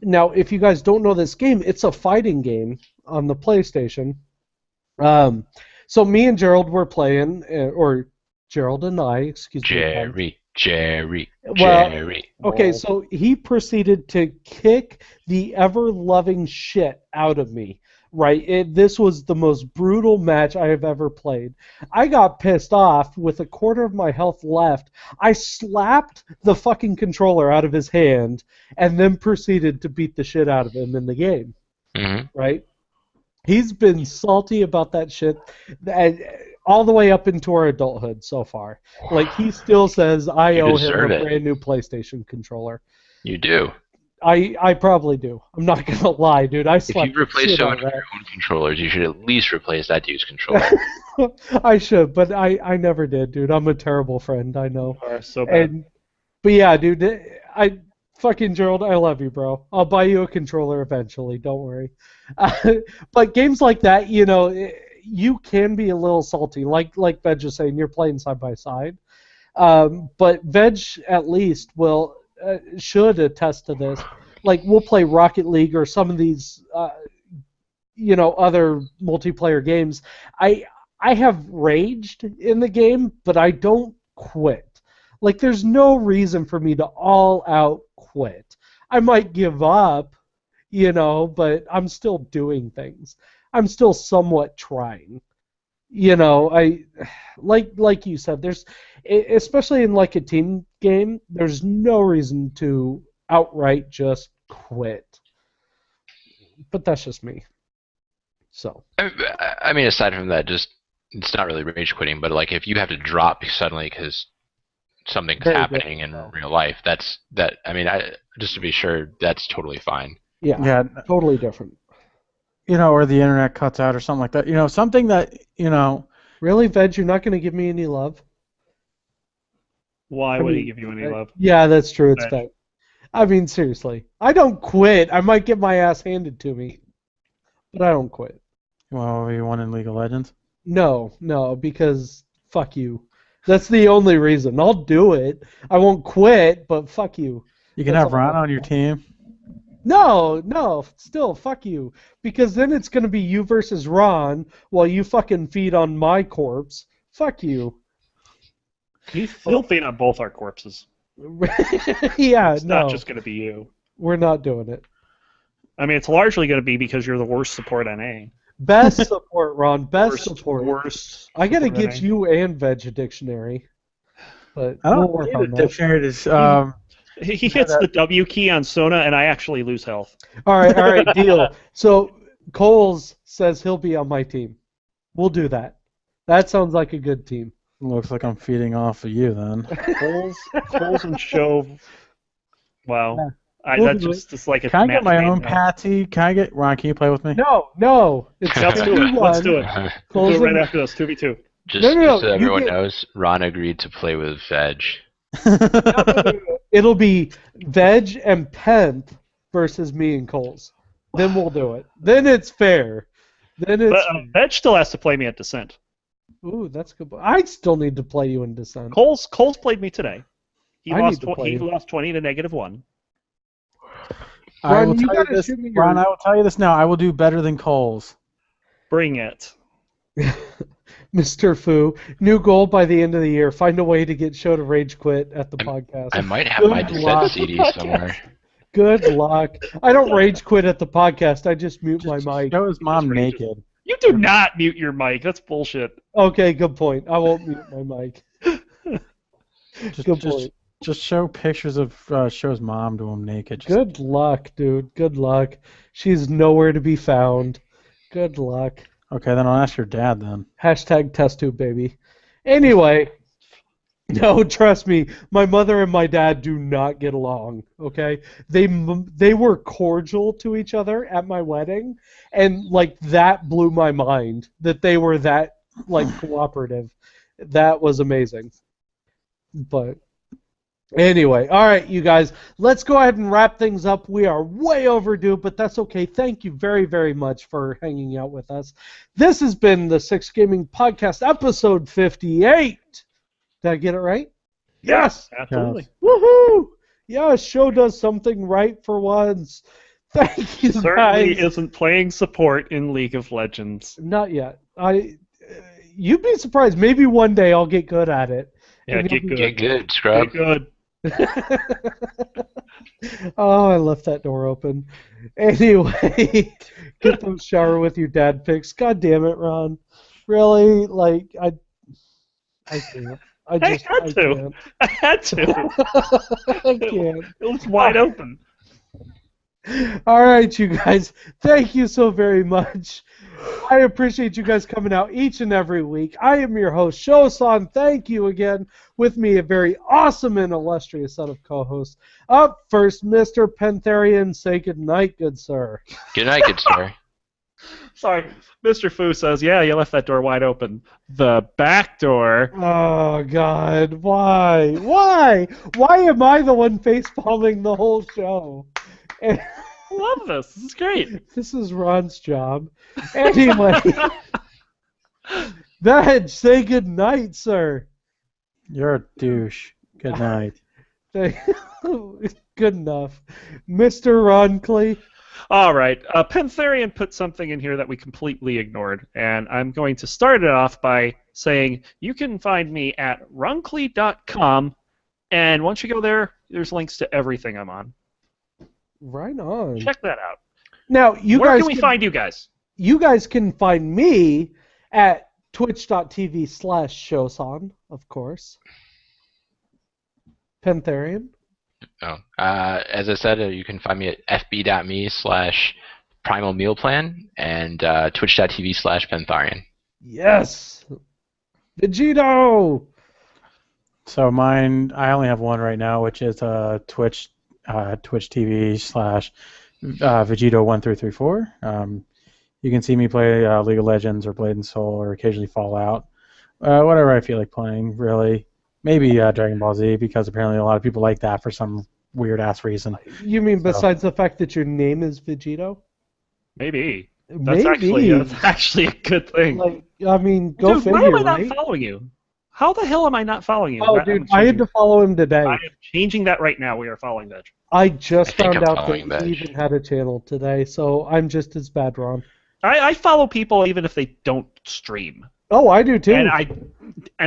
Now, if you guys don't know this game, it's a fighting game on the PlayStation. So me and Gerald were playing, or Gerald and I, excuse me. Jerry. Okay, so he proceeded to kick the ever-loving shit out of me, right? This was the most brutal match I have ever played. I got pissed off with a quarter of my health left. I slapped the fucking controller out of his hand and then proceeded to beat the shit out of him in the game, right? He's been salty about that shit all the way up into our adulthood so far. Like, he still says I owe him a brand new PlayStation controller. You do. I probably do. I'm not going to lie, dude. If you replace so many of your own controllers, you should at least replace that dude's controller. I should, but I never did, dude. I'm a terrible friend, I know. You are so bad. But yeah, dude, fucking Gerald, I love you, bro. I'll buy you a controller eventually, don't worry. But games like that, you can be a little salty. Like Veg is saying, you're playing side by side. But Veg at least should attest to this. Like, we'll play Rocket League or some of these, other multiplayer games. I have raged in the game, but I don't quit. Like, there's no reason for me to all out quit. I might give up, but I'm still doing things. I'm still somewhat trying. I like you said, there's, especially in like a team game, there's no reason to outright just quit. But that's just me. So. I mean, aside from that, just it's not really rage quitting, but like if you have to drop suddenly because something's happening in real life, just to be sure, that's totally fine. Yeah, totally different. Or the internet cuts out or something like that. Something that, Really, Veg, you're not going to give me any love? Why would he give you any love? Yeah, that's true. It's Veg. I mean, seriously. I don't quit. I might get my ass handed to me, but I don't quit. Well, you won in League of Legends? No, because fuck you. That's the only reason. I'll do it. I won't quit, but fuck you. You can have Ron on your team. No, still, fuck you. Because then it's going to be you versus Ron while you fucking feed on my corpse. Fuck you. He'll feed on both our corpses. Yeah, it's not just going to be you. We're not doing it. I mean, it's largely going to be because you're the worst support NA. Best support, Ron. Best support. Worst. I got to get you and Veg a dictionary. But I don't we'll work need on a that. dictionary. He hits the W key on Sona, and I actually lose health. All right, deal. So Coles says he'll be on my team. We'll do that. That sounds like a good team. Looks like I'm feeding off of you then. Coles and Show. Wow. We'll That's do just like a Can I get my match own made now. patty? Can I get Ron? Can you play with me? No. It's Let's do it. Let's do it. We'll Coles do it right and- after this. 2v2. Just, No, just so you everyone get- knows, Ron agreed to play with Veg. It'll be Veg and Penth versus me and Coles. Then we'll do it. Then it's fair. Then it's But Veg still has to play me at Descent. Ooh, that's good. I still need to play you in Descent. Coles played me today. He I lost need to play he you. lost 20 to -1. I Ron, will you tell you gotta this, shoot me Ron. your- I will tell you this now. I will do better than Coles. Bring it. Mr. Fu, new goal by the end of the year: find a way to get Show to rage quit at the podcast. I might have my Good Descent luck. CD somewhere. Good luck. I don't rage quit at the podcast. I just mute my mic. Show his mom Just rage naked. You do not mute your mic. That's bullshit. Okay, good point. I won't mute my mic. Good point. Just show pictures of Show's mom to him naked. Just, Good luck, dude. Good luck. She's nowhere to be found. Good luck. Okay, then I'll ask your dad then. Hashtag test tube, baby. Anyway, no, trust me, my mother and my dad do not get along. Okay, they were cordial to each other at my wedding, and like that blew my mind that they were that like cooperative. That was amazing. But anyway, all right, you guys, let's go ahead and wrap things up. We are way overdue, but that's okay. Thank you very, very much for hanging out with us. This has been the Six Gaming Podcast, episode 58. Did I get it right? Yes. Absolutely. Woohoo! Yeah, Show does something right for once. Thank you, Certainly guys. isn't playing support in League of Legends. Not yet. You'd be surprised. Maybe one day I'll get good at it. Yeah, And get you'll be- good. Get good, scrub. Get good. Oh, I left that door open. Anyway, get those shower with your dad pics. God damn it, Ron. Really? Like, I can't. I just had to. can't. I had to. I can't. It was wide open. All right, you guys. Thank you so very much. I appreciate you guys coming out each and every week. I am your host, Shosan. Thank you again. With me, a very awesome and illustrious set of co-hosts. Up first, Mr. Pentherian. Say good night, good sir. Good night, good sir. Sorry. Mr. Fu says, yeah, you left that door wide open. The back door. Oh, God. Why? Why? Why am I the one face-palming the whole show? I love this. This is great. This is Ron's job. Anyway, Veg, say good night, sir. You're a douche. Good night. Good enough. Mr. Roncliffe. All right. Pentherian put something in here that we completely ignored, and I'm going to start it off by saying you can find me at runcley.com, and once you go there, there's links to everything I'm on. Right on. Check that out. Now, Where can we find you guys? You guys can find me at twitch.tv/Shosan, of course. Pentherian. Oh. As I said, you can find me at fb.me/primalmealplan and twitch.tv/Pentharian. Yes. Vegito. So mine, I only have one right now, which is Twitch TV/Vegito1334. You can see me play League of Legends or Blade and Soul or occasionally Fallout. Whatever I feel like playing, really. Maybe Dragon Ball Z, because apparently a lot of people like that for some weird-ass reason. You mean besides the fact that your name is Vegito? Maybe. Maybe. That's actually a good thing. Like, I mean, go Dude, figure, why am I not right? following you? How the hell am I not following you? Oh, I'm dude, I had to follow him today. I am changing that right now. We are following that. I just I think found I'm out following that he Veg. even had a channel today, so I'm just as bad, Ron. I follow people even if they don't stream, Oh, I do too. and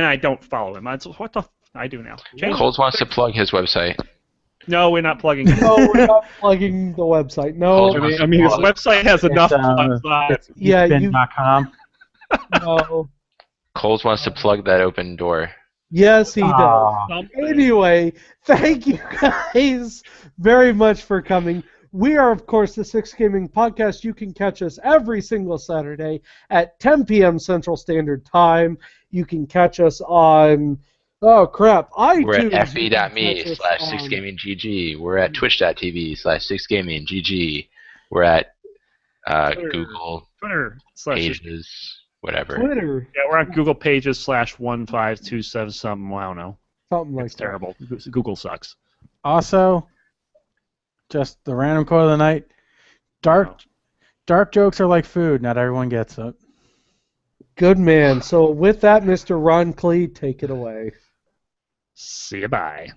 I don't follow him. What the I do now? Change- Coles wants to plug his website. No, we're not plugging. it. No, we're not plugging the website. No, Hold on. I mean, his website has enough. It's Yeah, Eatspin.com. no. Coles wants to plug that open door. Yes, he does. Aw. Anyway, thank you guys very much for coming. We are, of course, the Six Gaming Podcast. You can catch us every single Saturday at 10 p.m. Central Standard Time. You can catch us on, oh crap, iTunes. We're at You can catch us fe.me/6gaminggg. We're at twitch.tv/6gaminggg. We're at Twitter. Google Twitter / pages, whatever. Twitter. Yeah, we're on Google Pages /15277 something. I don't know. Something like It's that. terrible. Google sucks. Also, just the random quote of the night: dark jokes are like food. Not everyone gets it. Good man. So with that, Mr. Ron Clee, take it away. See you. Bye.